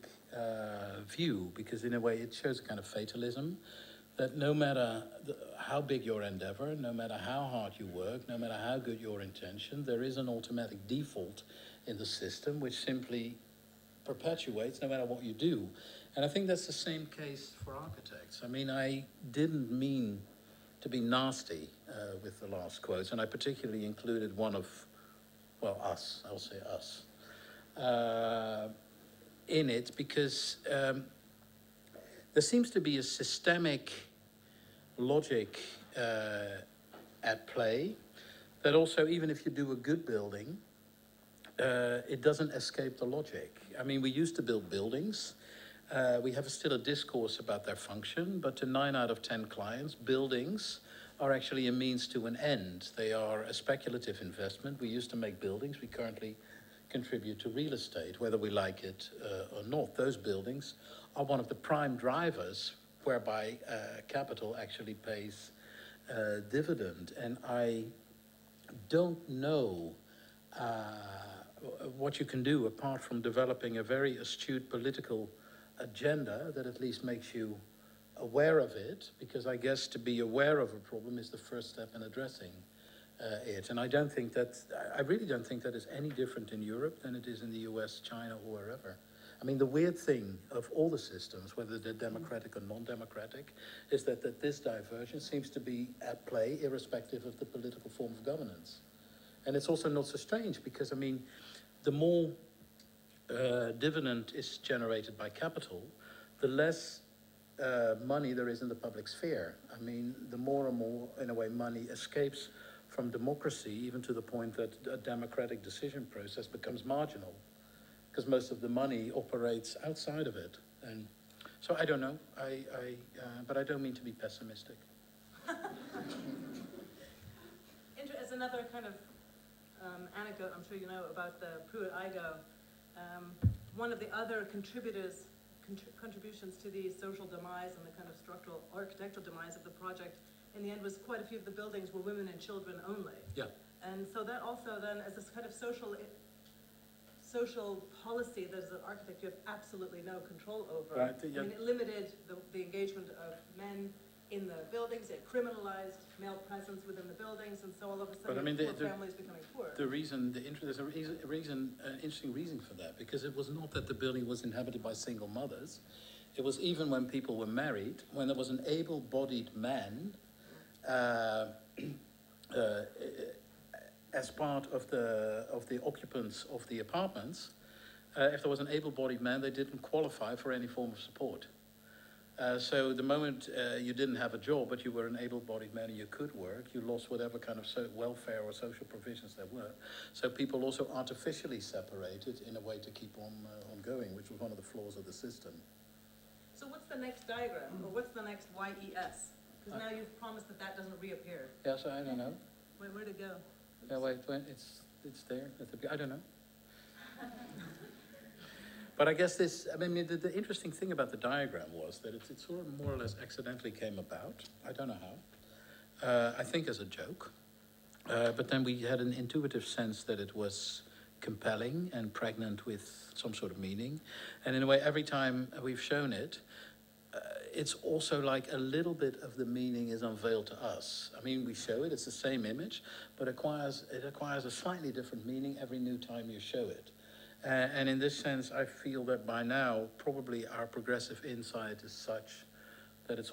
view because in a way it shows a kind of fatalism that no matter how big your endeavor, no matter how hard you work, no matter how good your intention, there is an automatic default in the system which simply perpetuates no matter what you do. And I think that's the same case for architects. I mean, I didn't mean to be nasty with the last quotes, and I particularly included one of, well, us, I'll say us, in it because there seems to be a systemic logic at play that also, even if you do a good building, it doesn't escape the logic. I mean, we used to build buildings. We have still a discourse about their function, but to 9 out of 10 clients, buildings are actually a means to an end. They are a speculative investment. We used to make buildings. We currently contribute to real estate, whether we like it or not. Those buildings are one of the prime drivers whereby capital actually pays dividend. And I don't know what you can do apart from developing a very astute political agenda that at least makes you aware of it, because I guess to be aware of a problem is the first step in addressing it. And I don't think that, I really don't think that is any different in Europe than it is in the US, China, or wherever. I mean, the weird thing of all the systems, whether they're democratic or non-democratic, is that this divergence seems to be at play irrespective of the political form of governance. And it's also not so strange because, I mean, the more dividend is generated by capital, the less money there is in the public sphere. I mean, the more and more, in a way, money escapes from democracy, even to the point that a democratic decision process becomes marginal, because most of the money operates outside of it. And so I don't know, but I don't mean to be pessimistic. As another kind of anecdote, I'm sure you know about the Pruitt-Igoe, one of the other contributions to the social demise and the kind of structural architectural demise of the project in the end was quite a few of the buildings were women and children only. Yeah. And so that also then, as this kind of social policy that as an architect you have absolutely no control over. Right, I yeah. mean, it limited the engagement of men in the buildings, it criminalized male presence within the buildings, and so all of a sudden poor families becoming poor. There's an interesting reason for that, because it was not that the building was inhabited by single mothers. It was even when people were married, when there was an able-bodied man as part of the occupants of the apartments, if there was an able-bodied man, they didn't qualify for any form of support. So the moment you didn't have a job, but you were an able-bodied man and you could work, you lost whatever kind of welfare or social provisions there were. So people also artificially separated in a way to keep on going, which was one of the flaws of the system. So what's the next diagram, or what's the next YES? Because now you've promised that that doesn't reappear. Yeah, so I don't know. Wait, where'd it go? Yeah, wait, it's there. I don't know. But I guess the interesting thing about the diagram was that it sort of more or less accidentally came about. I don't know how. I think as a joke. But then we had an intuitive sense that it was compelling and pregnant with some sort of meaning. And in a way, every time we've shown it, it's also like a little bit of the meaning is unveiled to us. I mean, we show it, it's the same image, but it acquires a slightly different meaning every new time you show it. And in this sense, I feel that by now, probably our progressive insight is such that its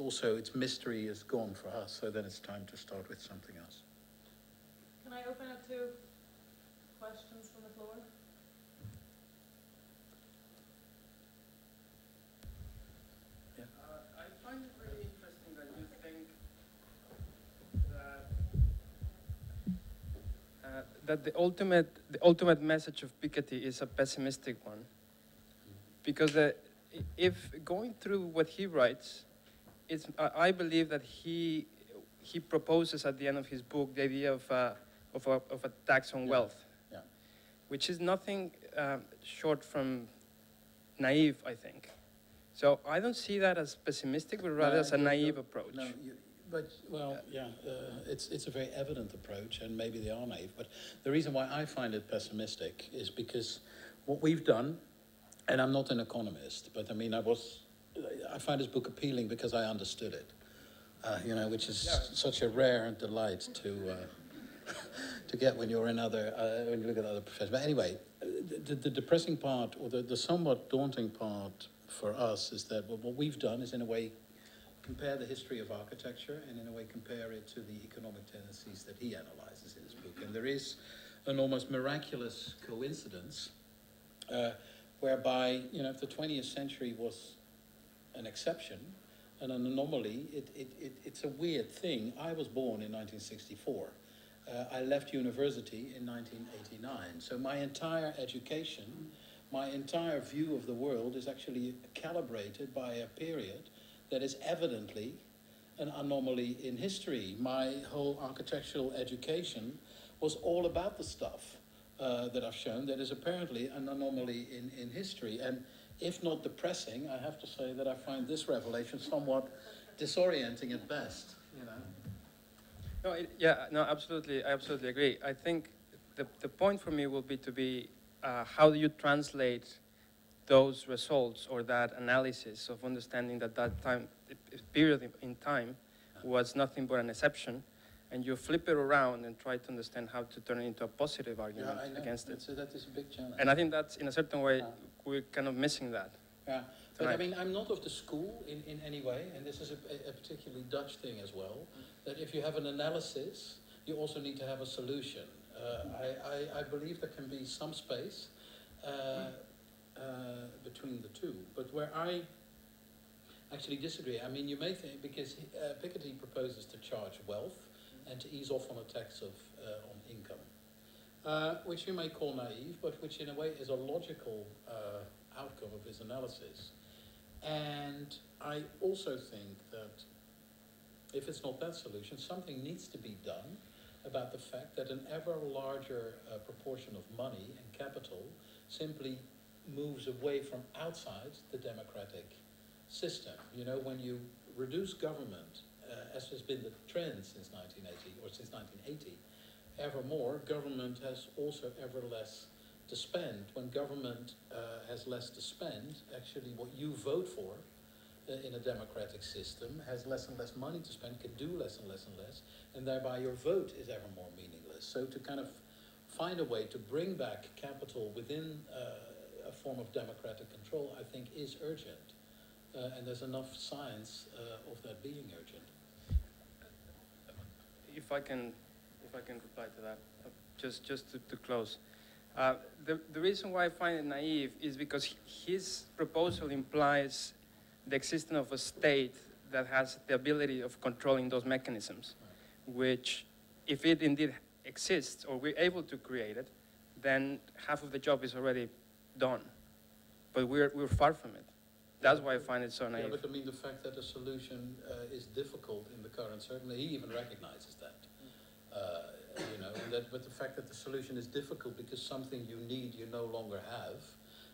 mystery is gone for us, so then it's time to start with something else. Can I open up to questions from the floor? Yeah. I find it really interesting that you think that the ultimate message of Piketty is a pessimistic one, because if going through what he writes, I believe that he proposes at the end of his book the idea of a tax on wealth, which is nothing short from naive, I think. So I don't see that as pessimistic, but rather as a naive approach. No, it's a very evident approach, and maybe they are naive, but the reason why I find it pessimistic is because what we've done, and I'm not an economist, but I mean, I find this book appealing because I understood it, which is such a rare delight to get when you're when you look at other professions. But anyway, the depressing part, or the somewhat daunting part for us, is that what we've done is in a way compare the history of architecture and in a way compare it to the economic tendencies that he analyzes in his book. And there is an almost miraculous coincidence whereby, if the 20th century was an exception and an anomaly, it's a weird thing. I was born in 1964. I left university in 1989. So my entire education, my entire view of the world is actually calibrated by a period that is evidently an anomaly in history. My whole architectural education was all about the stuff that I've shown that is apparently an anomaly in history. And if not depressing, I have to say that I find this revelation somewhat disorienting at best, No, absolutely, I absolutely agree. I think the point for me will be how do you translate those results or that analysis of understanding that period in time was nothing but an exception, and you flip it around and try to understand how to turn it into a positive argument against it. So that is a big challenge. And I think that's, in a certain way, we're kind of missing that. Yeah, but I mean, I'm not of the school in any way, and this is a particularly Dutch thing as well, that if you have an analysis, you also need to have a solution. I believe there can be some space between the two, but where I actually disagree, I mean, you may think, because Piketty proposes to charge wealth and to ease off on a tax on income, which you may call naive, but which in a way is a logical outcome of his analysis. And I also think that if it's not that solution, something needs to be done about the fact that an ever larger proportion of money and capital simply moves away from outside the democratic system. You know, when you reduce government, as has been the trend since 1980, or since 1980, ever more, government has also ever less to spend. When government has less to spend, actually what you vote for in a democratic system has less and less money to spend, can do less and less and less, and thereby your vote is ever more meaningless. So to kind of find a way to bring back capital within a form of democratic control, I think is urgent. And there's enough science of that being urgent. If I can reply to that, just to close. The reason why I find it naive is because his proposal implies the existence of a state that has the ability of controlling those mechanisms, which, if it indeed exists, or we're able to create it, then half of the job is already done. But we're far from it. That's why I find it so naive. Yeah, but I mean, the fact that a solution is difficult in the current, certainly he even recognizes that. You know, but the fact that the solution is difficult because something you need you no longer have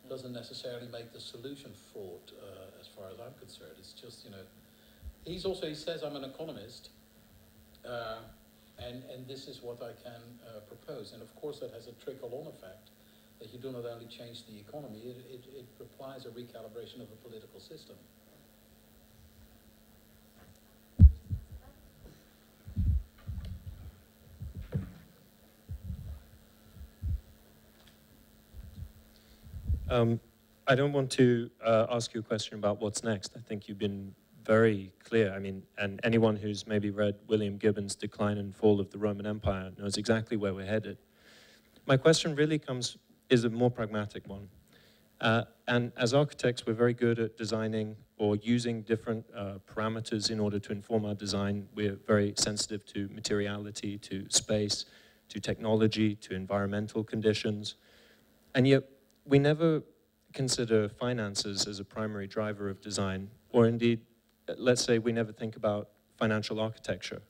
doesn't necessarily make the solution fraught, as far as I'm concerned. It's just, you know, he says, I'm an economist, and this is what I can propose. And of course that has a trickle-on effect, that you do not only change the economy, it requires a recalibration of the political system. I don't want to ask you a question about what's next. I think you've been very clear. I mean, and anyone who's maybe read William Gibbon's Decline and Fall of the Roman Empire knows exactly where we're headed. My question really is a more pragmatic one. And as architects, we're very good at designing or using different parameters in order to inform our design. We're very sensitive to materiality, to space, to technology, to environmental conditions. And yet, we never consider finances as a primary driver of design, or indeed, let's say we never think about financial architecture,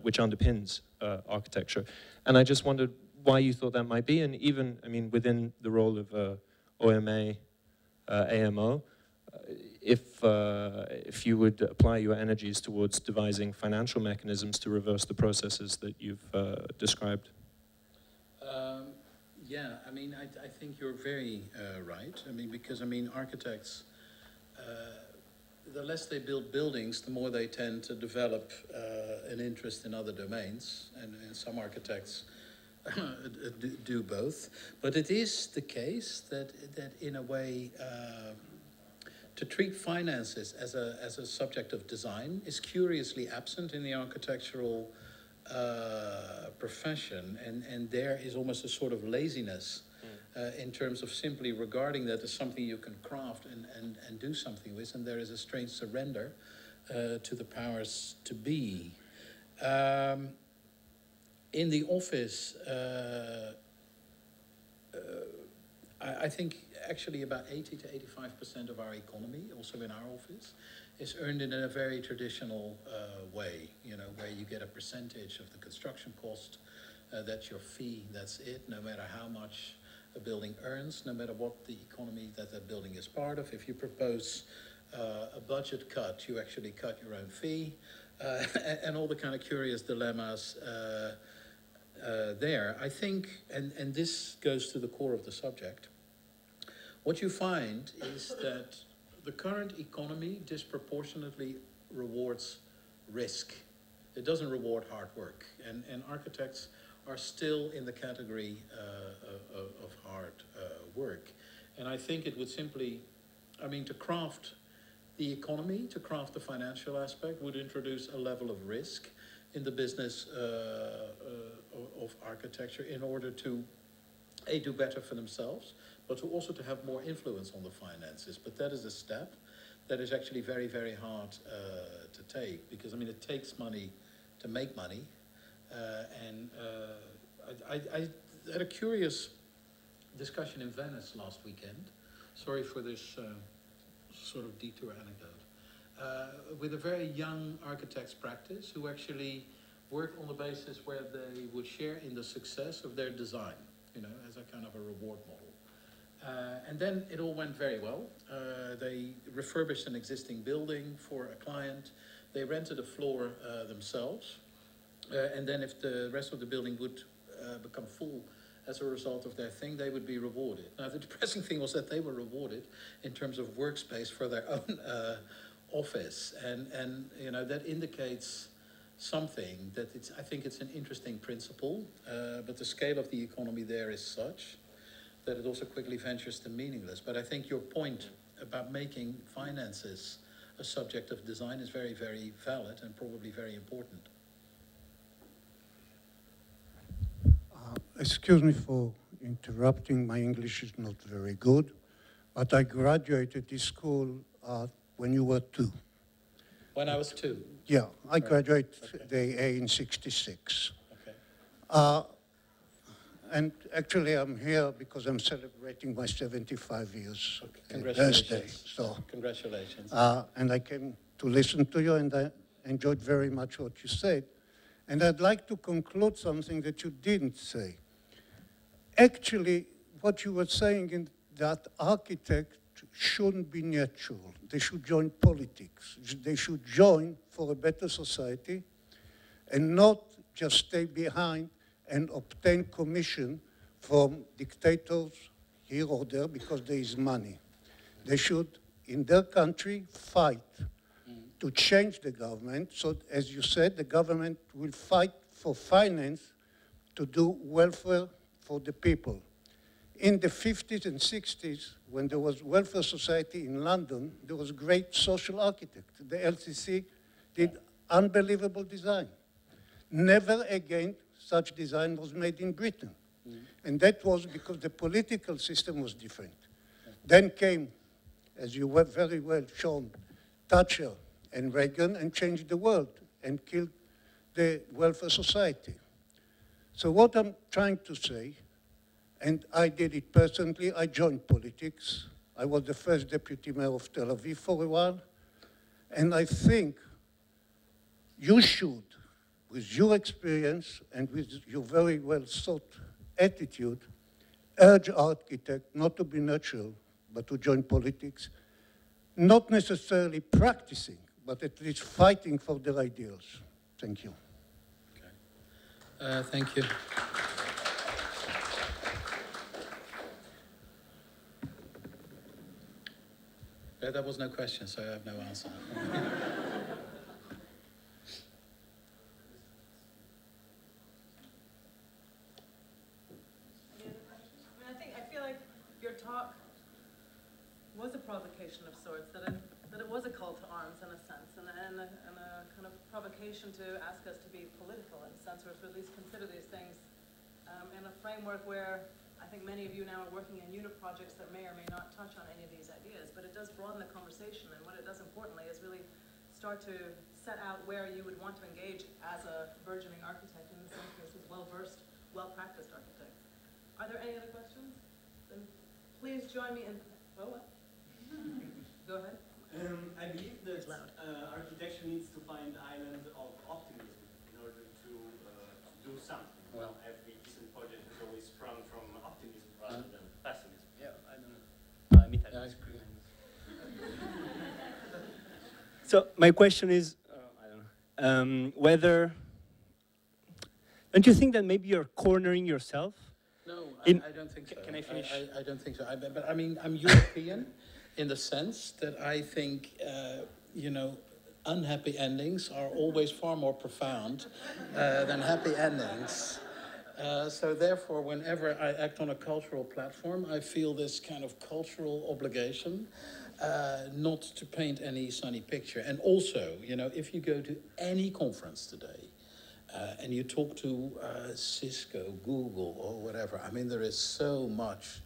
which underpins architecture. And I just wondered why you thought that might be, and even, I mean, within the role of OMA, AMO, if you would apply your energies towards devising financial mechanisms to reverse the processes that you've described. Yeah, I mean, I think you're very right. I mean, because, I mean, architects, the less they build buildings, the more they tend to develop an interest in other domains, and some architects do both. But it is the case that in a way, to treat finances as a subject of design is curiously absent in the architectural profession, and there is almost a sort of laziness in terms of simply regarding that as something you can craft and do something with, and there is a strange surrender to the powers to be. In the office, I think actually about 80 to 85% of our economy, also in our office, is earned in a very traditional way, you know, where you get a percentage of the construction cost, that's your fee, that's it, no matter how much a building earns, no matter what the economy that building is part of. If you propose a budget cut, you actually cut your own fee, and all the kind of curious dilemmas there. I think, and this goes to the core of the subject, what you find is that the current economy disproportionately rewards risk It doesn't reward hard work. And architects are still in the category of hard work. And I think it would simply, I mean, to craft the economy, to craft the financial aspect, would introduce a level of risk in the business of architecture in order to, A, do better for themselves, but to also to have more influence on the finances. But that is a step that is actually very, very hard to take, because, I mean, it takes money to make money. I had a curious discussion in Venice last weekend. Sorry for this sort of detour anecdote. With a very young architects practice who actually worked on the basis where they would share in the success of their design, you know, as a kind of a reward model. And then it all went very well. They refurbished an existing building for a client. They rented a floor themselves. And then if the rest of the building would become full as a result of their thing, they would be rewarded. Now, the depressing thing was that they were rewarded in terms of workspace for their own office. And you know, that indicates something that I think it's an interesting principle, but the scale of the economy there is such that it also quickly ventures to meaningless. But I think your point about making finances a subject of design is very, very valid and probably very important. Excuse me for interrupting. My English is not very good, but I graduated this school when you were 2. When I was 2? Yeah, I graduated the A in '66. Okay. And actually I'm here because I'm celebrating my 75 years Congratulations. birthday. So, congratulations. and I came to listen to you, and I enjoyed very much what you said. And I'd like to conclude something that you didn't say. Actually, what you were saying in that architects shouldn't be neutral. They should join politics. They should join for a better society and not just stay behind and obtain commission from dictators here or there because there is money. They should, in their country, fight to change the government. So, as you said, the government will fight for finance to do welfare for the people. In the 50s and 60s, when there was welfare society in London, there was great social architect. The LCC did unbelievable design. Never again such design was made in Britain. And that was because the political system was different. Then came, as you were very well shown, Thatcher and Reagan, and changed the world and killed the welfare society. So what I'm trying to say, and I did it personally, I joined politics. I was the first deputy mayor of Tel Aviv for a while. And I think you should, with your experience and with your very well thought attitude, urge architects not to be neutral, but to join politics, not necessarily practicing, but at least fighting for their ideals. Thank you. Okay. Thank you. That was no question, so I have no answer. I feel like your talk was a provocation of sorts, that it was a call to arms in a sense, and a kind of provocation to ask us to be political in a sense, or to at least consider these things in a framework where I think many of you now are working in unit projects that may or may not touch on any of these ideas, but it does broaden the conversation, and what it does importantly is really start to set out where you would want to engage as a burgeoning architect, in some cases well-versed, well-practiced architect. Are there any other questions? Then please join me in, oh, what? Go ahead. I believe that architecture needs to find the island of optimism in order to do something. Well, every decent project has always sprung from optimism rather than pessimism. Yeah, I don't know. I agree. So my question is, I don't know, whether, don't you think that maybe you're cornering yourself? No, I don't think so. Can I finish? I don't think so. But I mean, I'm European in the sense that I think, you know, unhappy endings are always far more profound than happy endings. So therefore, whenever I act on a cultural platform, I feel this kind of cultural obligation not to paint any sunny picture. And also, you know, if you go to any conference today, and you talk to Cisco, Google, or whatever, I mean, there is so much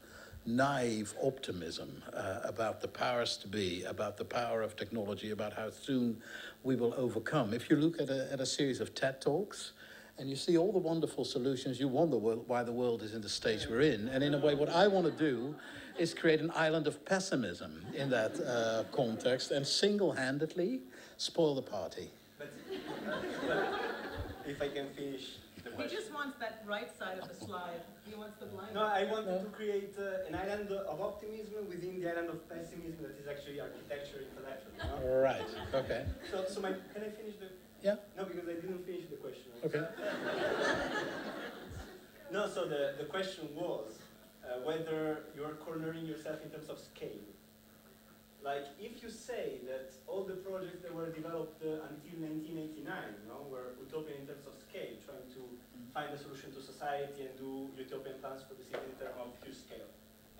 naive optimism about the powers to be, about the power of technology, about how soon we will overcome. If you look at a series of TED Talks, and you see all the wonderful solutions, you wonder why the world is in the state we're in. And in a way, what I want to do is create an island of pessimism in that context and single-handedly spoil the party. But if I can finish the He question. just wants that right side of the slide. He wants the blind. No, I wanted to create an island of optimism within the island of pessimism that is actually architecture intellectual. You know? Right, okay. So can I finish the... Yeah. No, because I didn't finish the question. Okay. No, so the question was whether you're cornering yourself in terms of scale. Like, if you say that all the projects that were developed until 1989, you know, were utopian in terms of scale, trying to find a solution to society and do utopian plans for the city in terms of huge scale,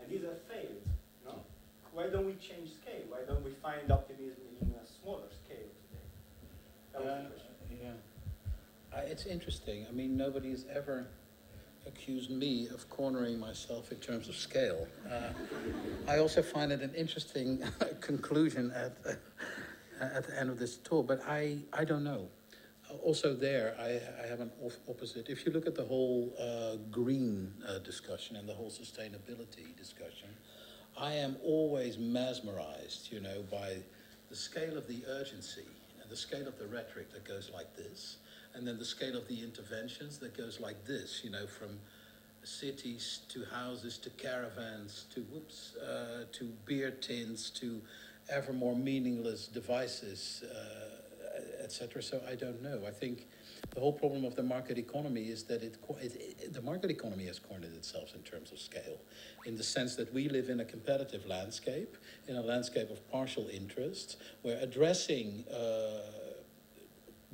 and these have failed, you know, why don't we change scale? Why don't we find optimism in a smaller scale today? That was the question. Yeah. It's interesting. I mean, nobody's ever accused me of cornering myself in terms of scale. I also find it an interesting conclusion at the end of this talk, but I don't know. Also there, I have an opposite. If you look at the whole green discussion and the whole sustainability discussion, I am always mesmerized, you know, by the scale of the urgency and the scale of the rhetoric that goes like this, and then the scale of the interventions that goes like this, you know, from cities to houses to caravans to to beer tins to ever more meaningless devices, etc. So I don't know. I think the whole problem of the market economy is that the market economy has cornered itself in terms of scale, in the sense that we live in a competitive landscape, in a landscape of partial interests, where addressing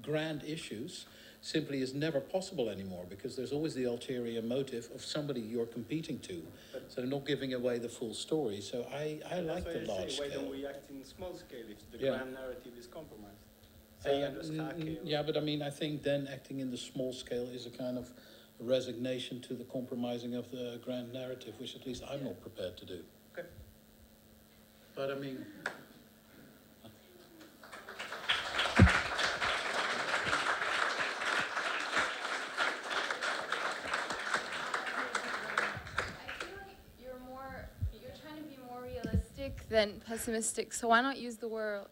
grand issues simply is never possible anymore, because there's always the ulterior motive of somebody you're competing to, so not giving away the full story. So I like the large scale. Why don't we act in small scale if the Yeah. grand narrative is compromised? Say on the scale. Yeah, but I mean, I think then acting in the small scale is a kind of resignation to the compromising of the grand narrative, which at least I'm not prepared to do. Okay. But I mean... Than pessimistic, so why not use the word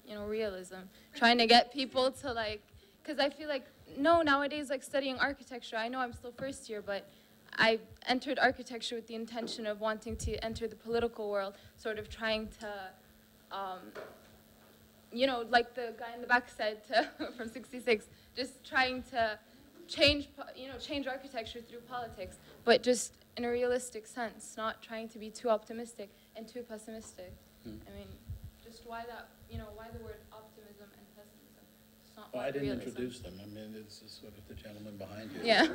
you know, realism, trying to get people to, like, because I feel like, no, nowadays, like, studying architecture, I know I'm still first year, but I entered architecture with the intention of wanting to enter the political world, sort of trying to, you know, like the guy in the back said from 66, just trying to change, you know, change architecture through politics, but just in a realistic sense, not trying to be too optimistic and too pessimistic. I mean, just why that, you know, why the word optimism and pessimism? It's not Well, I didn't realism. introduce them. I mean, it's sort of the gentleman behind you. Yeah.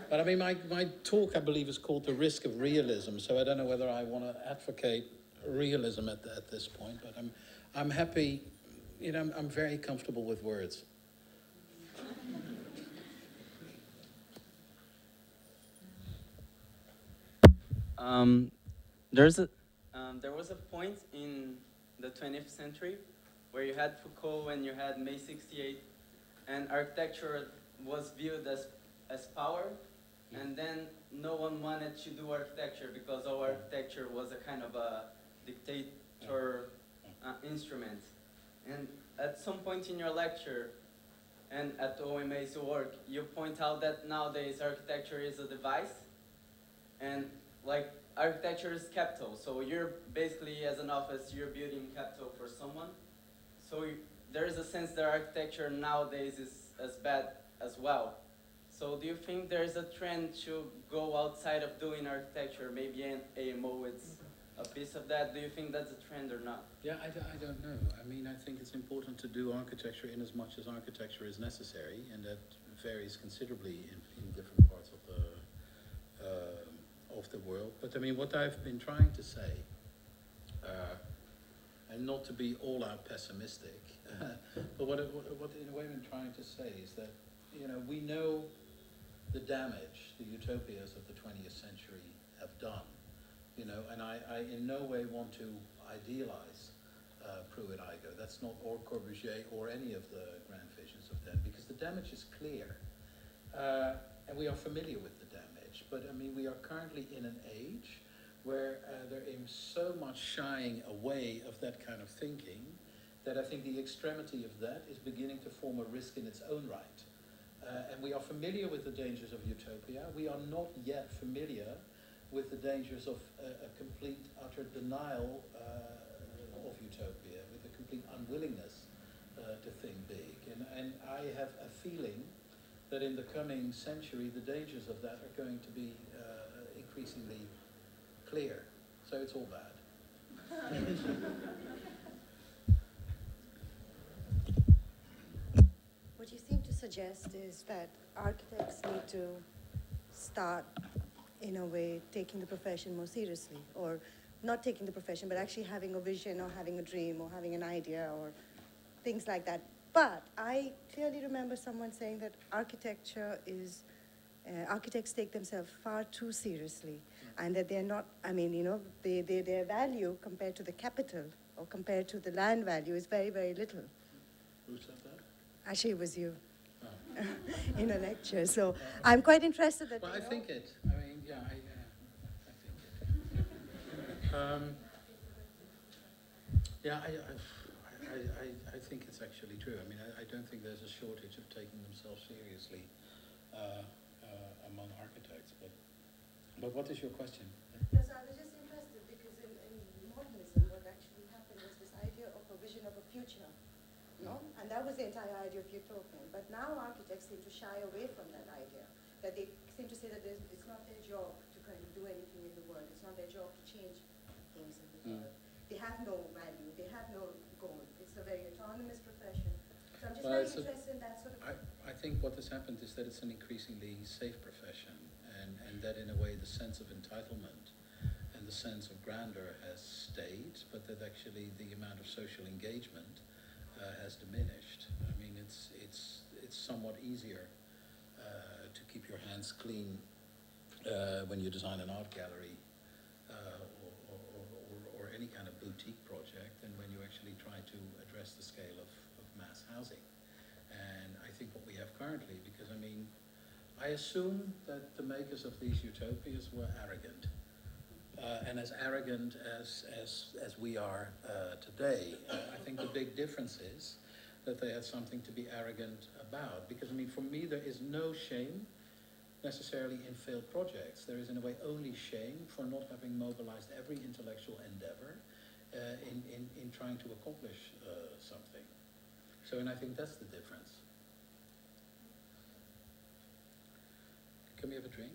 But I mean, my talk, I believe, is called The Risk of Realism, so I don't know whether I want to advocate realism at this point, but I'm happy, you know, I'm very comfortable with words. There was a point in the 20th century where you had Foucault and you had May 68, and architecture was viewed as power, and then no one wanted to do architecture because all architecture was a kind of a dictator instrument. And at some point in your lecture and at OMA's work, you point out that nowadays architecture is a device, and like architecture is capital. So you're basically, as an office, you're building capital for someone. So there is a sense that architecture nowadays is as bad as well. So do you think there's a trend to go outside of doing architecture? Maybe an AMO is a piece of that. Do you think that's a trend or not? Yeah, I don't know. I mean, I think it's important to do architecture in as much as architecture is necessary, and that varies considerably in different parts of the world. But I mean, what I've been trying to say, and not to be all out pessimistic, but what in a way I've been trying to say is that, you know, we know the damage the utopias of the 20th century have done, you know, and I in no way want to idealize Pruitt-Igoe. That's not, or Corbusier, or any of the grand visions of them, because the damage is clear. And we are familiar with the damage, but I mean, we are currently in an age where there is so much shying away of that kind of thinking that I think the extremity of that is beginning to form a risk in its own right. And we are familiar with the dangers of utopia. We are not yet familiar with the dangers of a complete, utter denial of utopia, with a complete unwillingness to think big. And I have a feeling that in the coming century, the dangers of that are going to be increasingly clear. So it's all bad. What you seem to suggest is that architects need to start, in a way, taking the profession more seriously, or not taking the profession, but actually having a vision or having a dream or having an idea or things like that. But I clearly remember someone saying that architecture is, architects take themselves far too seriously, and that they're not, I mean, you know, their value compared to the capital or compared to the land value is very, very little. Who said that? Actually, it was you. Oh. In a lecture. So I'm quite interested that. Well, I think it. I mean, yeah, I think it. Yeah, I think it's actually true. I mean, I don't think there's a shortage of taking themselves seriously among architects. But what is your question? Yes, I was just interested because in modernism, what actually happened was this idea of a vision of a future. No? And that was the entire idea of utopia. But now architects seem to shy away from that idea. That they seem to say that it's not their job to kind of do anything in the world. It's not their job to change things in the world. They have no value. They have no goal. It's a very autonomous profession. So I'm just very interested in that sort of... I think what has happened is that it's an increasingly safe profession, and that in a way the sense of entitlement and the sense of grandeur has stayed, but that actually the amount of social engagement has diminished. I mean, it's somewhat easier to keep your hands clean when you design an art gallery or any kind of boutique project than when you actually try to address the scale of mass housing. And I think what we have currently, because I mean, I assume that the makers of these utopias were arrogant. And as arrogant as we are today, I think the big difference is that they had something to be arrogant about. Because I mean, for me, there is no shame necessarily in failed projects. There is in a way only shame for not having mobilized every intellectual endeavor in trying to accomplish something. So, and I think that's the difference. Can we have a drink?